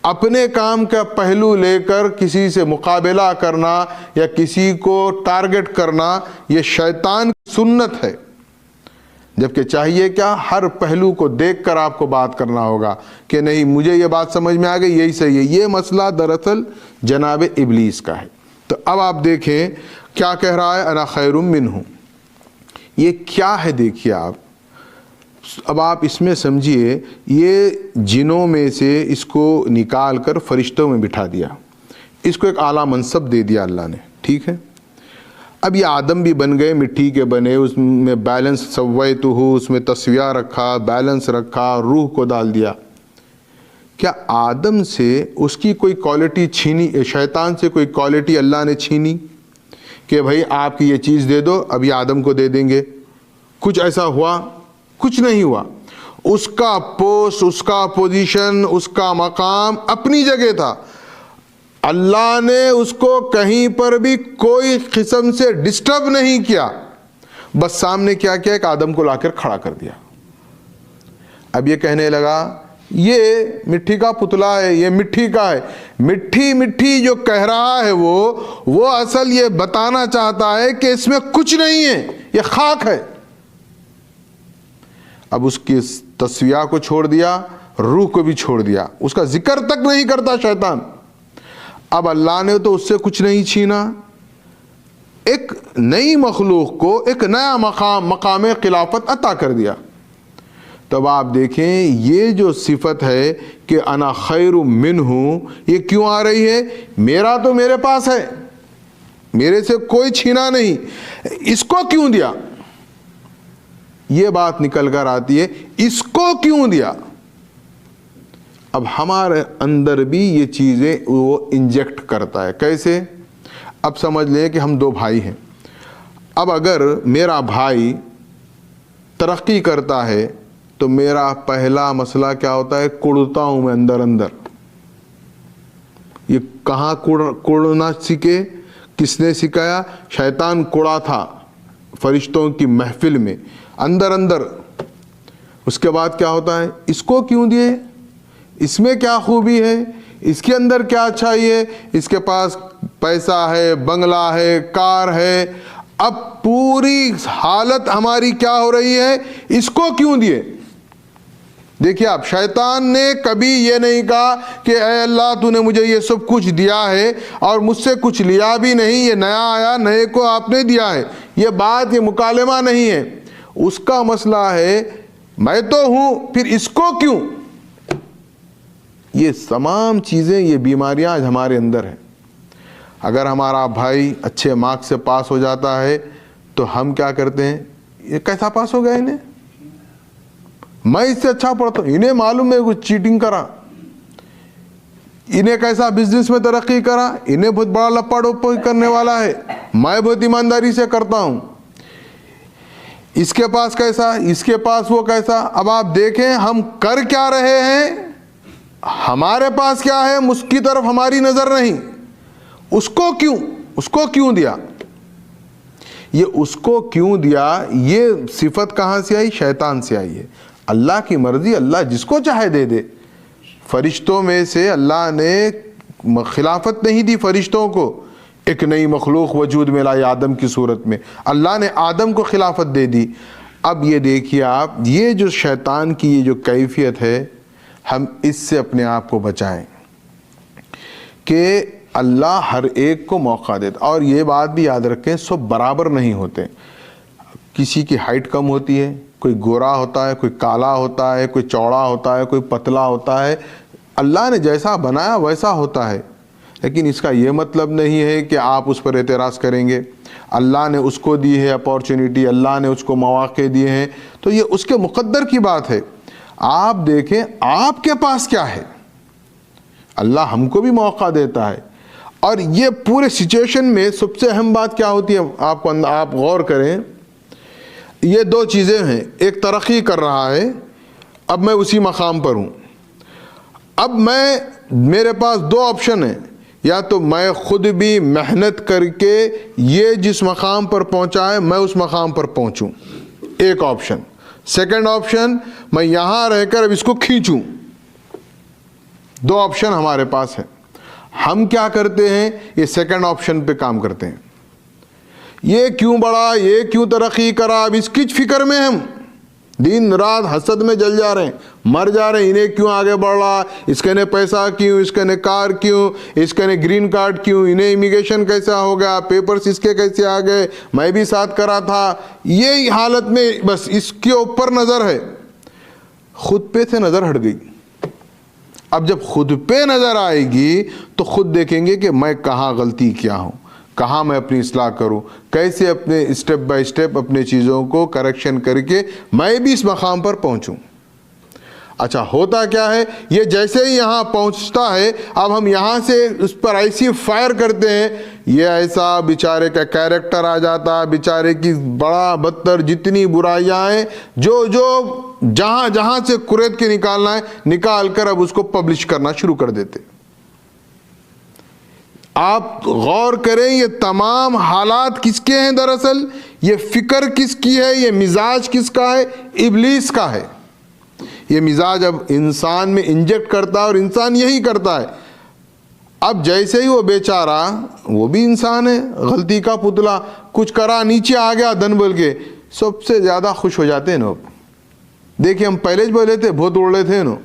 اپنے کام کا پہلو لے کر کسی سے مقابلہ کرنا یا کسی کو ٹارگٹ کرنا، یہ شیطان کی سنت ہے۔ جبکہ چاہیے کیا؟ ہر پہلو کو دیکھ کر آپ کو بات کرنا ہوگا کہ نہیں مجھے یہ بات سمجھ میں آ گئی، یہی صحیح ہے۔ یہ مسئلہ دراصل جناب ابلیس کا ہے۔ تو اب آپ دیکھیں کیا کہہ رہا ہے، انا خیر منہ، یہ کیا ہے؟ دیکھیے اب آپ اس میں سمجھیے، یہ جنوں میں سے اس کو نکال کر فرشتوں میں بٹھا دیا، اس کو ایک اعلیٰ منصب دے دیا اللہ نے، ٹھیک ہے؟ اب یہ آدم بھی بن گئے، مٹی کے بنے، اس میں بیلنس سویتہ، اس میں تسویہ رکھا، بیلنس رکھا، روح کو ڈال دیا۔ کیا آدم سے اس کی کوئی کوالٹی چھینی؟ شیطان سے کوئی کوالٹی اللہ نے چھینی کہ بھائی آپ کی یہ چیز دے دو، اب یہ آدم کو دے دیں گے؟ کچھ ایسا ہوا؟ کچھ نہیں ہوا۔ اس کا پوسٹ، اس کا پوزیشن، اس کا مقام اپنی جگہ تھا۔ اللہ نے اس کو کہیں پر بھی کوئی قسم سے ڈسٹرب نہیں کیا، بس سامنے کیا کیا؟ ایک آدم کو لا کر کھڑا کر دیا۔ اب یہ کہنے لگا یہ مٹی کا پتلا ہے، یہ مٹی کا ہے۔ مٹی مٹی جو کہہ رہا ہے وہ اصل یہ بتانا چاہتا ہے کہ اس میں کچھ نہیں ہے، یہ خاک ہے۔ اب اس کی تسویہ کو چھوڑ دیا، روح کو بھی چھوڑ دیا، اس کا ذکر تک نہیں کرتا شیطان۔ اب اللہ نے تو اس سے کچھ نہیں چھینا، ایک نئی مخلوق کو ایک نیا مقام خلافت عطا کر دیا۔ تب آپ دیکھیں یہ جو صفت ہے کہ انا خیر منہ، یہ کیوں آ رہی ہے؟ میرا تو میرے پاس ہے، میرے سے کوئی چھینا نہیں، اس کو کیوں دیا؟ یہ بات نکل کر آتی ہے، اس کو کیوں دیا؟ اب ہمارے اندر بھی یہ چیزیں وہ انجیکٹ کرتا ہے۔ کیسے؟ اب سمجھ لیں کہ ہم دو بھائی ہیں۔ اب اگر میرا بھائی ترقی کرتا ہے تو میرا پہلا مسئلہ کیا ہوتا ہے؟ کڑتا ہوں میں اندر اندر۔ یہ کہاں کڑنا سیکھے؟ کس نے سکھایا؟ شیطان کڑا تھا فرشتوں کی محفل میں اندر اندر۔ اس کے بعد کیا ہوتا ہے؟ اس کو کیوں دیے؟ اس میں کیا خوبی ہے؟ اس کے اندر کیا اچھائی ہے؟ اس کے پاس پیسہ ہے، بنگلہ ہے، کار ہے۔ اب پوری حالت ہماری کیا ہو رہی ہے؟ اس کو کیوں دیے؟ دیکھیے آپ، شیطان نے کبھی یہ نہیں کہا کہ اے اللہ تو نے مجھے یہ سب کچھ دیا ہے اور مجھ سے کچھ لیا بھی نہیں، یہ نیا آیا، نئے کو آپ نے دیا ہے۔ یہ بات، یہ مکالمہ نہیں ہے۔ اس کا مسئلہ ہے میں تو ہوں، پھر اس کو کیوں؟ یہ تمام چیزیں، یہ بیماریاں آج ہمارے اندر ہیں۔ اگر ہمارا بھائی اچھے مارکس سے پاس ہو جاتا ہے تو ہم کیا کرتے ہیں؟ یہ کیسا پاس ہو گیا انہیں؟ میں اس سے اچھا پڑھتا ہوں، انہیں معلوم ہے کچھ چیٹنگ کرا، انہیں کیسا بزنس میں ترقی کرا، انہیں بہت بڑا لپا ڈوپا کرنے والا ہے، میں بہت ایمانداری سے کرتا ہوں۔ اس کے پاس کیسا، اس کے پاس وہ کیسا۔ اب آپ دیکھیں ہم کر کیا رہے ہیں، ہمارے پاس کیا ہے، اس کی طرف ہماری نظر نہیں۔ اس کو کیوں دیا؟ یہ اس کو کیوں دیا، یہ صفت کہاں سے آئی؟ شیطان سے آئی ہے۔ اللہ کی مرضی، اللہ جس کو چاہے دے دے۔ فرشتوں میں سے اللہ نے خلافت نہیں دی فرشتوں کو، ایک نئی مخلوق وجود میں لائی آدم کی صورت میں، اللہ نے آدم کو خلافت دے دی۔ اب یہ دیکھیے آپ، یہ جو شیطان کی یہ جو کیفیت ہے، ہم اس سے اپنے آپ کو بچائیں کہ اللہ ہر ایک کو موقع دیتا۔ اور یہ بات بھی یاد رکھیں، سب برابر نہیں ہوتے، کسی کی ہائٹ کم ہوتی ہے، کوئی گورا ہوتا ہے، کوئی کالا ہوتا ہے، کوئی چوڑا ہوتا ہے، کوئی پتلا ہوتا ہے، اللہ نے جیسا بنایا ویسا ہوتا ہے۔ لیکن اس کا یہ مطلب نہیں ہے کہ آپ اس پر اعتراض کریں گے۔ اللہ نے اس کو دی ہے اپورچونٹی، اللہ نے اس کو مواقع دیے ہیں، تو یہ اس کے مقدر کی بات ہے۔ آپ دیکھیں آپ کے پاس کیا ہے، اللہ ہم کو بھی موقع دیتا ہے۔ اور یہ پورے سچویشن میں سب سے اہم بات کیا ہوتی ہے، آپ غور کریں، یہ دو چیزیں ہیں، ایک ترقی کر رہا ہے، اب میں اسی مقام پر ہوں، اب میرے پاس دو آپشن ہیں، یا تو میں خود بھی محنت کر کے یہ جس مقام پر پہنچا ہے میں اس مقام پر پہنچوں، ایک آپشن۔ سیکنڈ آپشن، میں یہاں رہ کر اب اس کو کھینچوں۔ دو آپشن ہمارے پاس ہے۔ ہم کیا کرتے ہیں، یہ سیکنڈ آپشن پہ کام کرتے ہیں۔ یہ کیوں بڑھا، یہ کیوں ترقی کرا، اب اس کی فکر میں ہم دن رات حسد میں جل جا رہے ہیں، مر جا رہے ہیں، انہیں کیوں آگے بڑھ رہا، اس کے نے پیسہ کیوں، اس کے نے کار کیوں، اس کے نے گرین کارڈ کیوں، انہیں امیگریشن کیسا ہو گیا، پیپرز اس کے کیسے آ گئے، میں بھی ساتھ کرا تھا۔ یہ حالت میں بس اس کے اوپر نظر ہے، خود پہ سے نظر ہٹ گئی۔ اب جب خود پہ نظر آئے گی تو خود دیکھیں گے کہ میں کہاں غلطی کیا ہوں، کہاں میں اپنی اصلاح کروں، کیسے اپنے اسٹیپ بائی اسٹیپ اپنے چیزوں کو کریکشن کر کے میں بھی اس مقام پر پہنچوں۔ اچھا ہوتا کیا ہے، یہ جیسے ہی یہاں پہنچتا ہے، اب ہم یہاں سے اس پر ایسی فائر کرتے ہیں، یہ ایسا بیچارے کا کیریکٹر آ جاتا ہے، بیچارے کی بڑا بدتر جتنی برائیاں ہیں، جو جہاں جہاں سے کریت کے نکالنا ہے نکال کر اب اس کو پبلش کرنا شروع کر دیتے۔ آپ غور کریں، یہ تمام حالات کس کے ہیں دراصل، یہ فکر کس کی ہے، یہ مزاج کس کا ہے، ابلیس کا ہے۔ یہ مزاج اب انسان میں انجیکٹ کرتا ہے اور انسان یہی کرتا ہے۔ اب جیسے ہی وہ بیچارہ، وہ بھی انسان ہے، غلطی کا پتلا، کچھ کرا نیچے آ گیا دن بول کے، سب سے زیادہ خوش ہو جاتے ہیں نا۔ دیکھیں ہم پہلے بولے تھے بہت اڑ رہے تھے نا،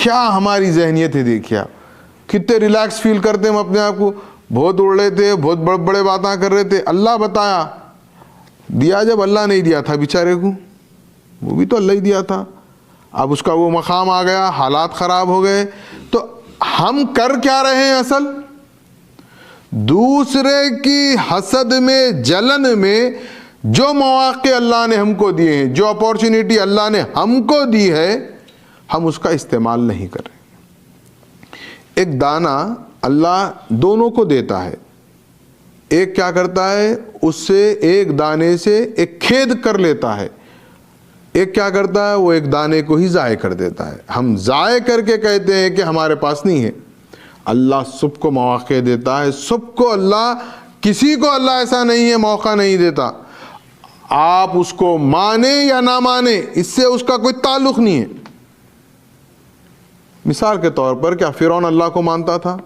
کیا ہماری ذہنیت ہے، دیکھیے آپ کتنے ریلیکس فیل کرتے ہیں ہم اپنے آپ کو، بہت اڑ رہے تھے، بہت بڑے بڑے باتیں کر رہے تھے، اللہ بتایا دیا، جب اللہ نہیں دیا تھا بیچارے کو، وہ بھی تو اللہ ہی دیا تھا، اب اس کا وہ مقام آ گیا، حالات خراب ہو گئے۔ تو ہم کر کیا رہے ہیں اصل، دوسرے کی حسد میں، جلن میں، جو مواقع اللہ نے ہم کو دیے ہیں، جو اپورچونٹی اللہ نے ہم کو دی ہے، ہم اس کا استعمال نہیں کر رہے۔ ایک دانہ اللہ دونوں کو دیتا ہے، ایک کیا کرتا ہے، اس سے ایک دانے سے ایک کھید کر لیتا ہے، ایک کیا کرتا ہے، وہ ایک دانے کو ہی ضائع کر دیتا ہے۔ ہم ضائع کر کے کہتے ہیں کہ ہمارے پاس نہیں ہے، اللہ سب کو مواقع دیتا ہے، سب کو اللہ، کسی کو اللہ ایسا نہیں ہے موقع نہیں دیتا۔ آپ اس کو مانے یا نہ مانے، اس سے اس کا کوئی تعلق نہیں ہے۔ مثال کے طور پر کیا فرعون اللہ کو مانتا تھا؟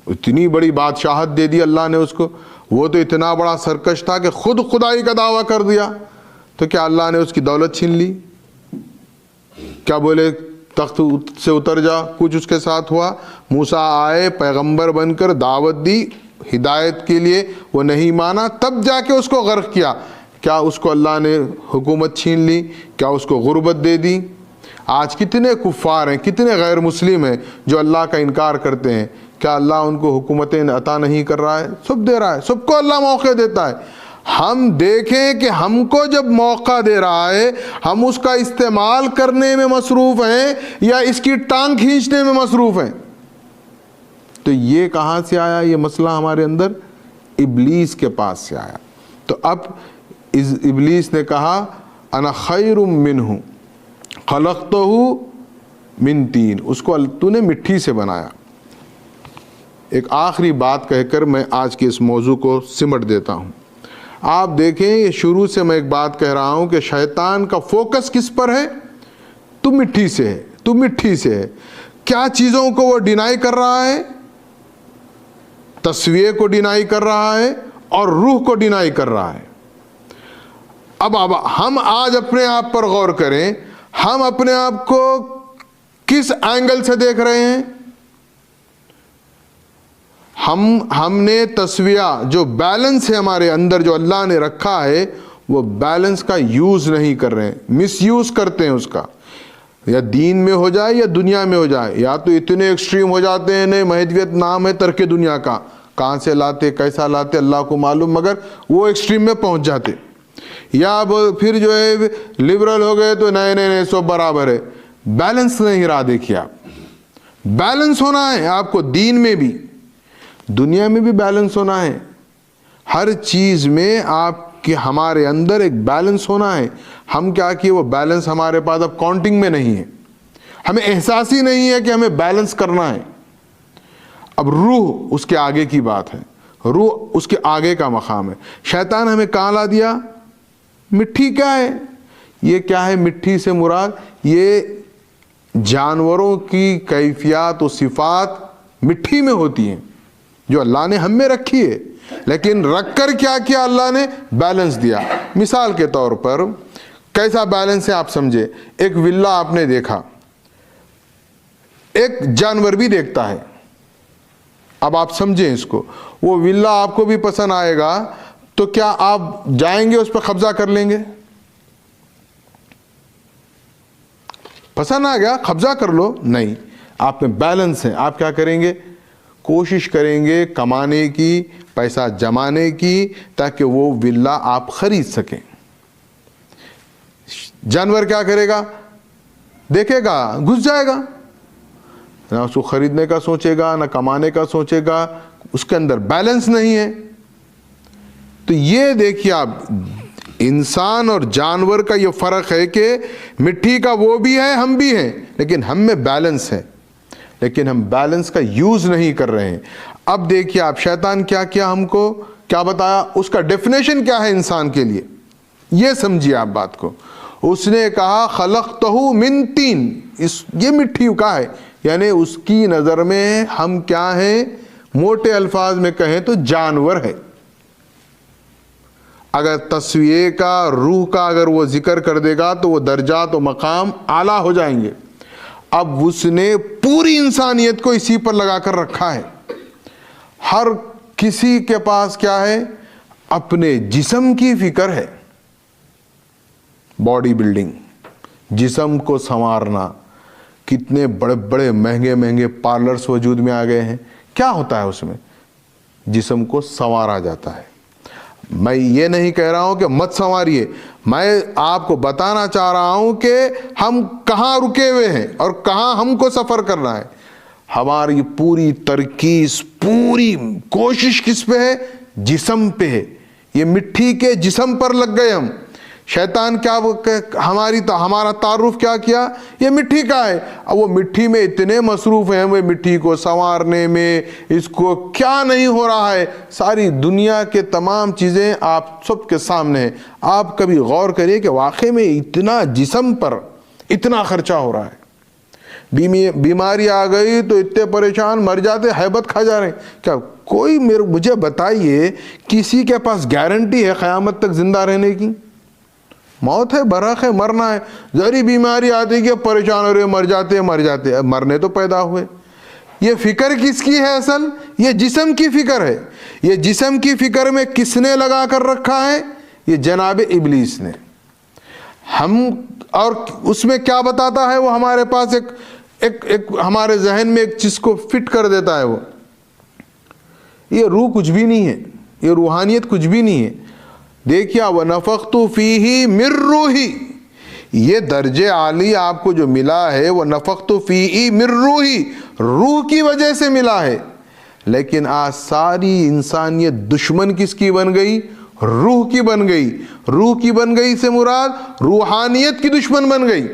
اتنی بڑی بادشاہت دے دی اللہ نے اس کو، وہ تو اتنا بڑا سرکش تھا کہ خود خدائی کا دعویٰ کر دیا، تو کیا اللہ نے اس کی دولت چھین لی؟ کیا بولے تخت سے اتر جا؟ کچھ اس کے ساتھ ہوا؟ موسیٰ آئے پیغمبر بن کر دعوت دی ہدایت کے لیے، وہ نہیں مانا، تب جا کے اس کو غرق کیا۔ کیا اس کو اللہ نے حکومت چھین لی؟ کیا اس کو غربت دے دی؟ آج کتنے کفار ہیں، کتنے غیر مسلم ہیں جو اللہ کا انکار کرتے ہیں، کیا اللہ ان کو حکومتیں عطا نہیں کر رہا ہے؟ سب دے رہا ہے، سب کو اللہ موقع دیتا ہے۔ ہم دیکھیں کہ ہم کو جب موقع دے رہا ہے، ہم اس کا استعمال کرنے میں مصروف ہیں یا اس کی ٹانگ کھینچنے میں مصروف ہیں۔ تو یہ کہاں سے آیا یہ مسئلہ ہمارے اندر؟ ابلیس کے پاس سے آیا۔ تو اب ابلیس نے کہا انا خیر منہ خلقتہ من طین، اس کو تو نے مٹی سے بنایا۔ ایک آخری بات کہہ کر میں آج کے اس موضوع کو سمٹ دیتا ہوں۔ آپ دیکھیں یہ شروع سے میں ایک بات کہہ رہا ہوں کہ شیطان کا فوکس کس پر ہے؟ تو مٹی سے ہے، تو مٹی سے ہے۔ کیا چیزوں کو وہ ڈینائی کر رہا ہے؟ تسویہ کو ڈینائی کر رہا ہے اور روح کو ڈینائی کر رہا ہے۔ اب ہم آج اپنے آپ پر غور کریں، ہم اپنے آپ کو کس اینگل سے دیکھ رہے ہیں؟ ہم نے تسویہ جو بیلنس ہے ہمارے اندر جو اللہ نے رکھا ہے، وہ بیلنس کا یوز نہیں کر رہے ہیں، مس یوز کرتے ہیں اس کا، یا دین میں ہو جائے یا دنیا میں ہو جائے، یا تو اتنے ایکسٹریم ہو جاتے ہیں، نہیں مہدویت نام ہے ترک دنیا کا، کہاں سے لاتے کیسا لاتے اللہ کو معلوم، مگر وہ ایکسٹریم میں پہنچ جاتے، یا اب پھر جو ہے لبرل ہو گئے تو نہیں سب برابر ہے۔ بیلنس نہیں رہا۔ دیکھیے آپ، بیلنس ہونا ہے آپ کو، دین میں بھی دنیا میں بھی بیلنس ہونا ہے، ہر چیز میں آپ کہ ہمارے اندر ایک بیلنس ہونا ہے۔ ہم کیا کہ وہ بیلنس ہمارے پاس اب کاؤنٹنگ میں نہیں ہے، ہمیں احساس ہی نہیں ہے کہ ہمیں بیلنس کرنا ہے۔ اب روح اس کے آگے کی بات ہے، روح اس کے آگے کا مقام ہے۔ شیطان ہمیں کہاں لا دیا؟ مٹھی کیا ہے؟ یہ کیا ہے مٹھی سے مراد؟ یہ جانوروں کی کیفیات و صفات مٹھی میں ہوتی ہیں جو اللہ نے ہم میں رکھی ہے، لیکن رکھ کر کیا کیا اللہ نے؟ بیلنس دیا۔ مثال کے طور پر کیسا بیلنس ہے آپ سمجھے؟ ایک ولا آپ نے دیکھا، ایک جانور بھی دیکھتا ہے، اب آپ سمجھیں اس کو، وہ ولا آپ کو بھی پسند آئے گا تو کیا آپ جائیں گے اس پہ قبضہ کر لیں گے؟ پسند آ گیا قبضہ کر لو؟ نہیں، آپ میں بیلنس ہے۔ آپ کیا کریں گے؟ کوشش کریں گے کمانے کی، پیسہ جمانے کی، تاکہ وہ ولا آپ خرید سکیں۔ جانور کیا کرے گا؟ دیکھے گا گھس جائے گا، نہ اس کو خریدنے کا سوچے گا نہ کمانے کا سوچے گا، اس کے اندر بیلنس نہیں ہے۔ تو یہ دیکھیے آپ، انسان اور جانور کا یہ فرق ہے کہ مٹی کا وہ بھی ہے ہم بھی ہیں، لیکن ہم میں بیلنس ہے، لیکن ہم بیلنس کا یوز نہیں کر رہے ہیں۔ اب دیکھیے آپ، شیطان کیا کیا ہم کو کیا بتایا، اس کا ڈیفینیشن کیا ہے انسان کے لیے، یہ سمجھیے آپ بات کو۔ اس نے کہا خلقتہ من طین، یہ مٹی کا ہے، یعنی اس کی نظر میں ہم کیا ہیں؟ موٹے الفاظ میں کہیں تو جانور ہے۔ اگر تسویہ کا، روح کا اگر وہ ذکر کر دے گا تو وہ درجات و مقام اعلیٰ ہو جائیں گے۔ اب اس نے پوری انسانیت کو اسی پر لگا کر رکھا ہے۔ ہر کسی کے پاس کیا ہے؟ اپنے جسم کی فکر ہے، باڈی بلڈنگ، جسم کو سنوارنا۔ کتنے بڑے بڑے مہنگے مہنگے پارلرز وجود میں آ گئے ہیں۔ کیا ہوتا ہے اس میں؟ جسم کو سنوارا جاتا ہے۔ میں یہ نہیں کہہ رہا ہوں کہ مت سنواریے، میں آپ کو بتانا چاہ رہا ہوں کہ ہم کہاں رکے ہوئے ہیں اور کہاں ہم کو سفر کرنا ہے۔ ہماری پوری ترکیز، پوری کوشش کس پہ ہے؟ جسم پہ ہے۔ یہ مٹی کے جسم پر لگ گئے ہم۔ شیطان کیا ہمارا تعارف کیا کیا؟ یہ مٹی کا ہے۔ اب وہ مٹی میں اتنے مصروف ہیں، وہ مٹی کو سنوارنے میں، اس کو کیا نہیں ہو رہا ہے۔ ساری دنیا کے تمام چیزیں آپ سب کے سامنے ہیں۔ آپ کبھی غور کریے کہ واقعی میں اتنا جسم پر اتنا خرچہ ہو رہا ہے۔ بیماری آ گئی تو اتنے پریشان، مر جاتے، ہیبت کھا جا رہے ہیں۔ کیا کوئی مجھے بتائیے کسی کے پاس گارنٹی ہے قیامت تک زندہ رہنے کی؟ موت ہے، برحق ہے، مرنا ہے۔ ذری بیماری آتی کہ پریشان ہو رہے، مر جاتے۔ مرنے تو پیدا ہوئے۔ یہ فکر کس کی ہے اصل؟ یہ جسم کی فکر ہے۔ یہ جسم کی فکر میں کس نے لگا کر رکھا ہے؟ یہ جناب ابلیس نے۔ اور اس میں کیا بتاتا ہے وہ؟ ہمارے پاس ایک ہمارے ذہن میں ایک چیز کو فٹ کر دیتا ہے وہ، یہ روح کچھ بھی نہیں ہے، یہ روحانیت کچھ بھی نہیں ہے۔ دیکھیا وَنَفَخْتُ فِيهِ مِن رُوحِي، یہ درجے عالی آپ کو جو ملا ہے وہ نفخت فیہ من روحی، روح کی وجہ سے ملا ہے۔ لیکن آج ساری انسانیت دشمن کس کی بن گئی؟ روح کی بن گئی۔ روح کی بن گئی سے مراد روحانیت کی دشمن بن گئی۔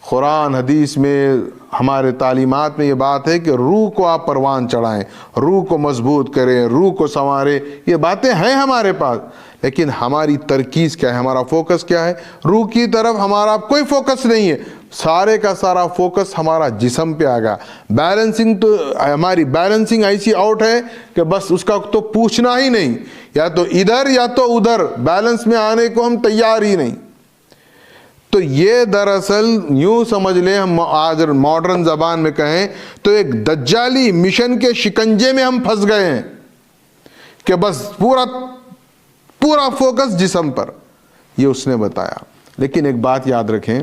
قرآن حدیث میں ہمارے تعلیمات میں یہ بات ہے کہ روح کو آپ پروان چڑھائیں، روح کو مضبوط کریں، روح کو سنواریں، یہ باتیں ہیں ہمارے پاس، لیکن ہماری ترکیز کیا ہے، ہمارا فوکس کیا ہے؟ روح کی طرف ہمارا کوئی فوکس نہیں ہے، سارے کا سارا فوکس ہمارا جسم پہ آ گیا۔ بیلنسنگ تو ہماری بیلنسنگ ایسی آؤٹ ہے کہ بس اس کا تو پوچھنا ہی نہیں، یا تو ادھر یا تو ادھر، بیلنس میں آنے کو ہم تیار ہی نہیں۔ تو یہ دراصل یوں سمجھ لیں، ہم آج ماڈرن زبان میں کہیں تو ایک دجالی مشن کے شکنجے میں ہم پھنس گئے ہیں کہ بس پورا فوکس جسم پر، یہ اس نے بتایا۔ لیکن ایک بات یاد رکھیں،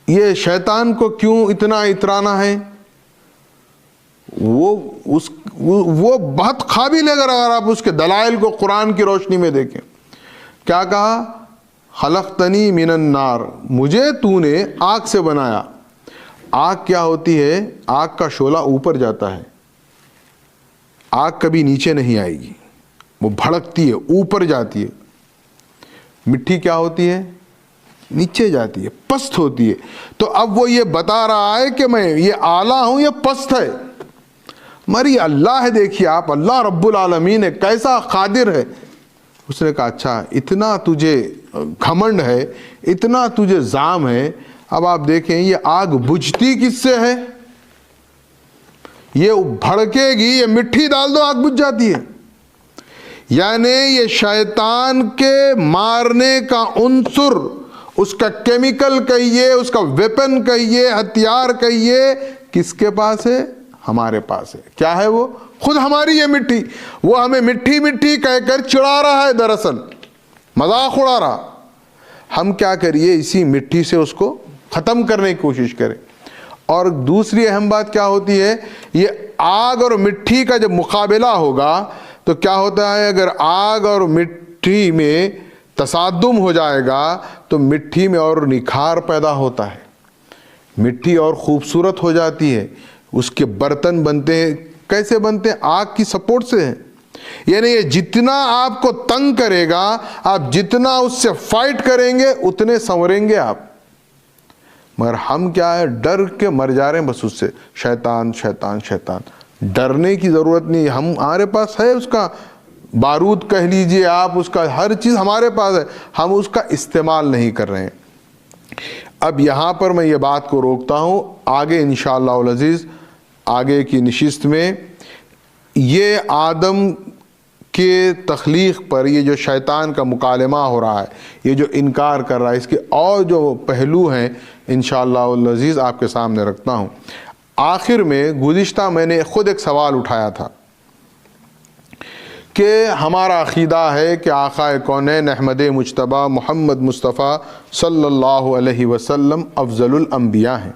یہ شیطان کو کیوں اتنا اترانا ہے؟ وہ بہت قابل ہے، اگر آپ اس کے دلائل کو قرآن کی روشنی میں دیکھیں۔ کیا کہا؟ خلقتنی من النار، مجھے تو نے آگ سے بنایا۔ آگ کیا ہوتی ہے؟ آگ کا شعلہ اوپر جاتا ہے، آگ کبھی نیچے نہیں آئے گی، وہ بھڑکتی ہے، اوپر جاتی ہے۔ مٹی کیا ہوتی ہے؟ نیچے جاتی ہے، پست ہوتی ہے۔ تو اب وہ یہ بتا رہا ہے کہ میں یہ اعلیٰ ہوں، یہ پست ہے۔ مری اللہ ہے، دیکھیے آپ، اللہ رب العالمین ہے، کیسا قادر ہے۔ اس نے کہا اچھا اتنا تجھے گھمنڈ ہے، اتنا تجھے زعم ہے، اب آپ دیکھیں یہ آگ بجھتی کس سے ہے؟ یہ بھڑکے گی، یہ مٹی ڈال دو آگ بجھ جاتی ہے۔ یعنی یہ شیطان کے مارنے کا عنصر، اس کا کیمیکل کہیے، اس کا ویپن کہیے، ہتھیار کہیے، کس کے پاس ہے؟ ہمارے پاس ہے۔ کیا ہے وہ؟ خود ہماری یہ مٹی۔ وہ ہمیں مٹی مٹی کہہ کر چڑھا رہا ہے، دراصل مذاق اڑا رہا۔ ہم کیا کریے؟ اسی مٹی سے اس کو ختم کرنے کی کوشش کریں۔ اور دوسری اہم بات کیا ہوتی ہے؟ یہ آگ اور مٹی کا جب مقابلہ ہوگا تو کیا ہوتا ہے؟ اگر آگ اور مٹی میں تصادم ہو جائے گا تو مٹی میں اور نکھار پیدا ہوتا ہے، مٹی اور خوبصورت ہو جاتی ہے، اس کے برتن بنتے ہیں۔ کیسے بنتے ہیں؟ آگ کی سپورٹ سے ہیں۔ یعنی یہ جتنا آپ کو تنگ کرے گا، آپ جتنا اس سے فائٹ کریں گے، اتنے سنوریں گے آپ۔ مگر ہم کیا ہے؟ ڈر کے مر جا رہے ہیں بس اس سے، شیطان شیطان شیطان۔ ڈرنے کی ضرورت نہیں، ہمارے پاس ہے اس کا بارود کہہ لیجئے آپ، اس کا ہر چیز ہمارے پاس ہے، ہم اس کا استعمال نہیں کر رہے ہیں۔ اب یہاں پر میں یہ بات کو روکتا ہوں، آگے انشاءاللہ العزیز آگے کی نشست میں یہ آدم کے تخلیق پر یہ جو شیطان کا مکالمہ ہو رہا ہے، یہ جو انکار کر رہا ہے، اس کے اور جو پہلو ہیں انشاءاللہ العزیز آپ کے سامنے رکھتا ہوں۔ آخر میں گزشتہ میں نے خود ایک سوال اٹھایا تھا کہ ہمارا عقیدہ ہے کہ آقا کونین احمد مجتبیٰ محمد مصطفیٰ صلی اللہ علیہ وسلم افضل الانبیاء ہیں،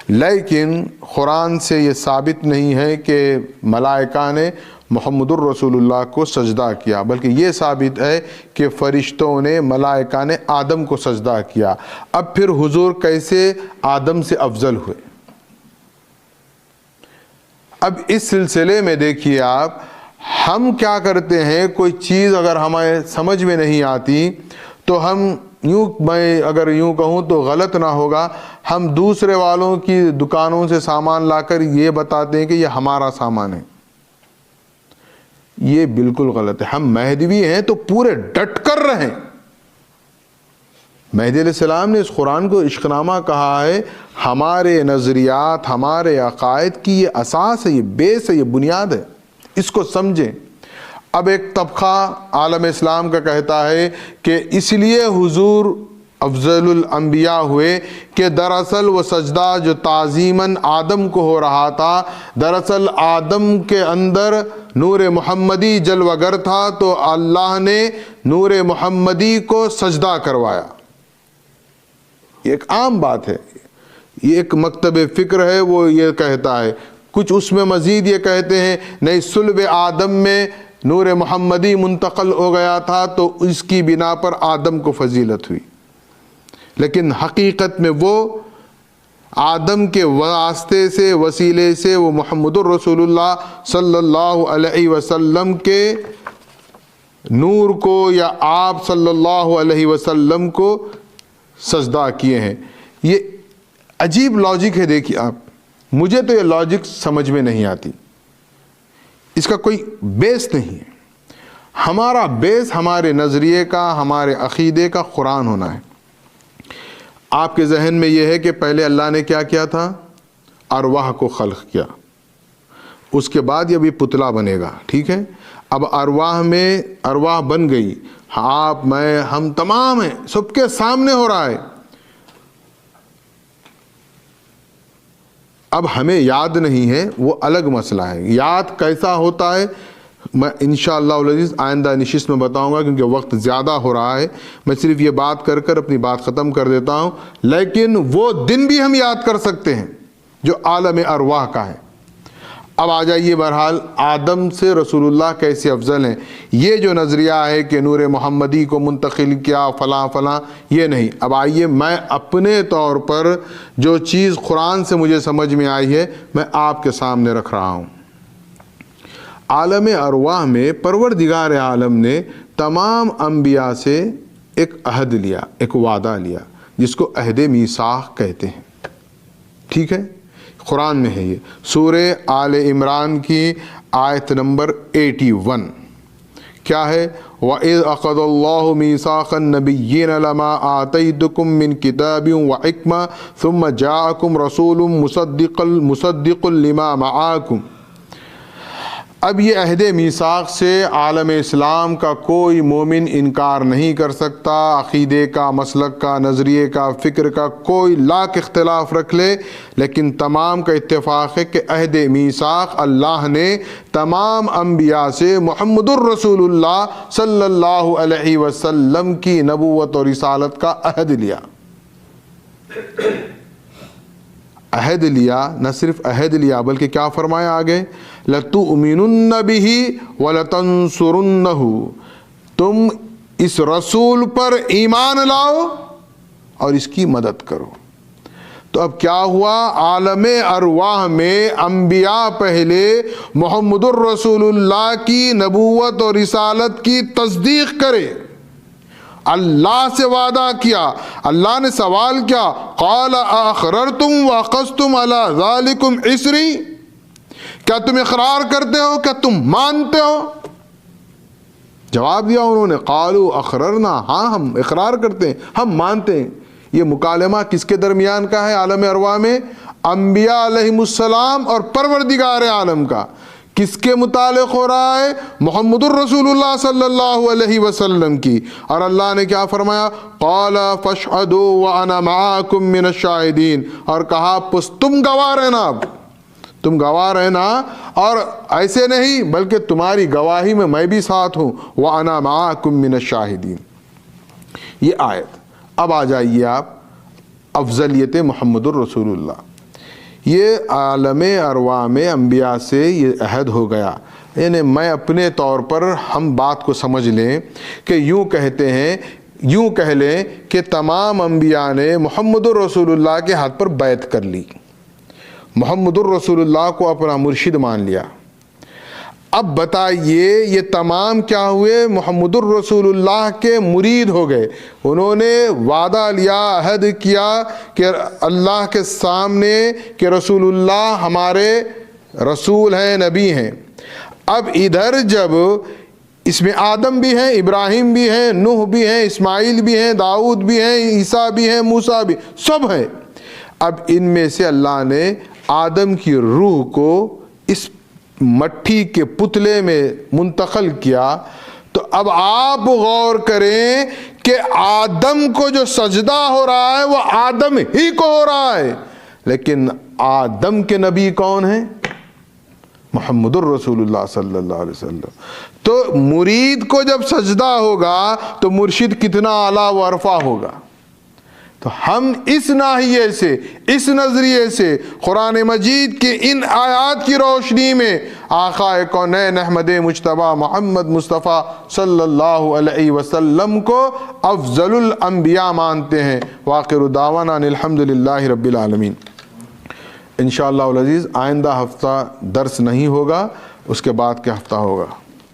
لیکن قرآن سے یہ ثابت نہیں ہے کہ ملائکہ نے محمد الرسول اللہ کو سجدہ کیا، بلکہ یہ ثابت ہے کہ فرشتوں نے، ملائکہ نے آدم کو سجدہ کیا۔ اب پھر حضور کیسے آدم سے افضل ہوئے؟ اب اس سلسلے میں دیکھیے آپ، ہم کیا کرتے ہیں، کوئی چیز اگر ہمیں سمجھ میں نہیں آتی تو ہم میں اگر یوں کہوں تو غلط نہ ہوگا، ہم دوسرے والوں کی دکانوں سے سامان لا کر یہ بتاتے ہیں کہ یہ ہمارا سامان ہے۔ یہ بالکل غلط ہے۔ ہم مہدوی ہیں تو پورے ڈٹ کر رہیں۔ مہدی علیہ السلام نے اس قرآن کو عشق نامہ کہا ہے، ہمارے نظریات، ہمارے عقائد کی یہ اساس ہے، یہ بیس ہے، یہ بنیاد ہے، اس کو سمجھیں۔ اب ایک طبقہ عالم اسلام کا کہتا ہے کہ اس لیے حضور افضل الانبیاء ہوئے کہ دراصل وہ سجدہ جو تعظیماً آدم کو ہو رہا تھا، دراصل آدم کے اندر نور محمدی جلوہ گر تھا، تو اللہ نے نور محمدی کو سجدہ کروایا۔ یہ ایک عام بات ہے، یہ ایک مکتب فکر ہے، وہ یہ کہتا ہے۔ کچھ اس میں مزید یہ کہتے ہیں نہیں، صلب آدم میں نور محمدی منتقل ہو گیا تھا تو اس کی بنا پر آدم کو فضیلت ہوئی، لیکن حقیقت میں وہ آدم کے واسطے سے، وسیلے سے، وہ محمد الرسول اللہ صلی اللہ علیہ وسلم کے نور کو یا آپ صلی اللہ علیہ وسلم کو سجدہ کیے ہیں۔ یہ عجیب لاجک ہے. دیکھیے آپ, مجھے تو یہ لاجک سمجھ میں نہیں آتی, اس کا کوئی بیس نہیں ہے. ہمارا بیس ہمارے نظریے کا, ہمارے عقیدے کا قرآن ہونا ہے. آپ کے ذہن میں یہ ہے کہ پہلے اللہ نے کیا کیا تھا؟ ارواح کو خلق کیا, اس کے بعد یہ بھی پتلا بنے گا. ٹھیک ہے, اب ارواح بن گئی, آپ میں ہم تمام ہیں, سب کے سامنے ہو رہا ہے. اب ہمیں یاد نہیں ہے, وہ الگ مسئلہ ہے. یاد کیسا ہوتا ہے میں انشاءاللہ العزیز آئندہ نشست میں بتاؤں گا, کیونکہ وقت زیادہ ہو رہا ہے. میں صرف یہ بات کر کر اپنی بات ختم کر دیتا ہوں. لیکن وہ دن بھی ہم یاد کر سکتے ہیں جو عالم ارواح کا ہے. اب آ جائیے بہرحال آدم سے رسول اللہ کیسے افضل ہیں. یہ جو نظریہ ہے کہ نور محمدی کو منتقل کیا فلاں فلاں, یہ نہیں. اب آئیے میں اپنے طور پر جو چیز قرآن سے مجھے سمجھ میں آئی ہے میں آپ کے سامنے رکھ رہا ہوں. عالم ارواح میں پروردگار عالم نے تمام انبیاء سے ایک عہد لیا, ایک وعدہ لیا, جس کو عہد میثاق کہتے ہیں. ٹھیک ہے, قرآن میں ہے یہ, سورہ آل عمران کی آیت نمبر 81. کیا ہے؟ وَإِذْ أَخَذَ اللَّهُ مِيثَاقَ النَّبِيِّينَ لَمَا آتَيْتُكُم مِّن كِتَابٍ وَحِكْمَةٍ ثُمَّ جَاءَكُمْ رَسُولٌ مُصَدِّقٌ لِّمَا مَعَاكُمْ. اب یہ عہد میثاق سے عالم اسلام کا کوئی مومن انکار نہیں کر سکتا. عقیدے کا, مسلک کا, نظریے کا, فکر کا کوئی لاکھ اختلاف رکھ لے, لیکن تمام کا اتفاق ہے کہ عہد میثاق اللہ نے تمام انبیاء سے محمد الرسول اللہ صلی اللہ علیہ وسلم کی نبوت اور رسالت کا عہد لیا. عہد لیا, نہ صرف عہد لیا بلکہ کیا فرمایا آگے؟ لَتُؤْمِنُنَّ بِهِ وَلَتَنْصُرُنَّهُ, تم اس رسول پر ایمان لاؤ اور اس کی مدد کرو. تو اب کیا ہوا؟ عالم ارواح میں انبیاء پہلے محمد الرسول اللہ کی نبوت اور رسالت کی تصدیق کرے. اللہ سے وعدہ کیا, اللہ نے سوال کیا, قال اقررتم واخذتم علی ذالکم اسری, کیا تم اقرار کرتے ہو, کیا تم مانتے ہو؟ جواب دیا انہوں نے, قالوا اقررنا, ہاں ہم اقرار کرتے ہیں, ہم مانتے ہیں. یہ مکالمہ کس کے درمیان کا ہے عالم ارواح میں؟ انبیاء علیہم السلام اور پروردگار عالم کا. کس کے متعلق ہو رہا ہے؟ محمد الرسول اللہ صلی اللہ علیہ وسلم کی. اور اللہ نے کیا فرمایا؟ قال فاشهدوا وانا معاكم من الشاہدین, اور کہا پس تم گواہ رہنا, اب تم گواہ رہنا, اور ایسے نہیں بلکہ تمہاری گواہی میں میں بھی ساتھ ہوں. وانا معاكم من الشاہدین. یہ آیت. اب آ جائیے آپ افضلیت محمد الرسول اللہ. یہ عالم ارواح میں انبیاء سے یہ عہد ہو گیا. یعنی میں اپنے طور پر ہم بات کو سمجھ لیں کہ یوں کہتے ہیں, یوں کہہ لیں کہ تمام انبیاء نے محمد الرسول اللہ کے ہاتھ پر بیعت کر لی, محمد الرسول اللہ کو اپنا مرشد مان لیا. اب بتائیے یہ تمام کیا ہوئے؟ محمد الرسول اللہ کے مرید ہو گئے. انہوں نے وعدہ لیا, عہد کیا کہ اللہ کے سامنے کہ رسول اللہ ہمارے رسول ہیں, نبی ہیں. اب ادھر جب اس میں آدم بھی ہیں, ابراہیم بھی ہیں, نوح بھی ہیں, اسماعیل بھی ہیں, داؤد بھی ہیں, عیسیٰ بھی ہیں, موسیٰ بھی, سب ہیں. اب ان میں سے اللہ نے آدم کی روح کو اس مٹی کے پتلے میں منتقل کیا. تو اب آپ غور کریں کہ آدم کو جو سجدہ ہو رہا ہے وہ آدم ہی کو ہو رہا ہے, لیکن آدم کے نبی کون ہیں؟ محمد الرسول اللہ صلی اللہ علیہ وسلم. تو مرید کو جب سجدہ ہوگا تو مرشد کتنا اعلیٰ و عرفہ ہوگا. تو ہم اس ناحیے سے, اس نظریے سے قرآن مجید کی ان آیات کی روشنی میں آقا کونین احمد مجتبیٰ محمد مصطفیٰ صلی اللہ علیہ وسلم کو افضل الانبیاء مانتے ہیں. وآخر دعوانا ان الحمد للہ رب العالمین. انشاءاللہ العزیز آئندہ ہفتہ درس نہیں ہوگا, اس کے بعد کے ہفتہ ہوگا.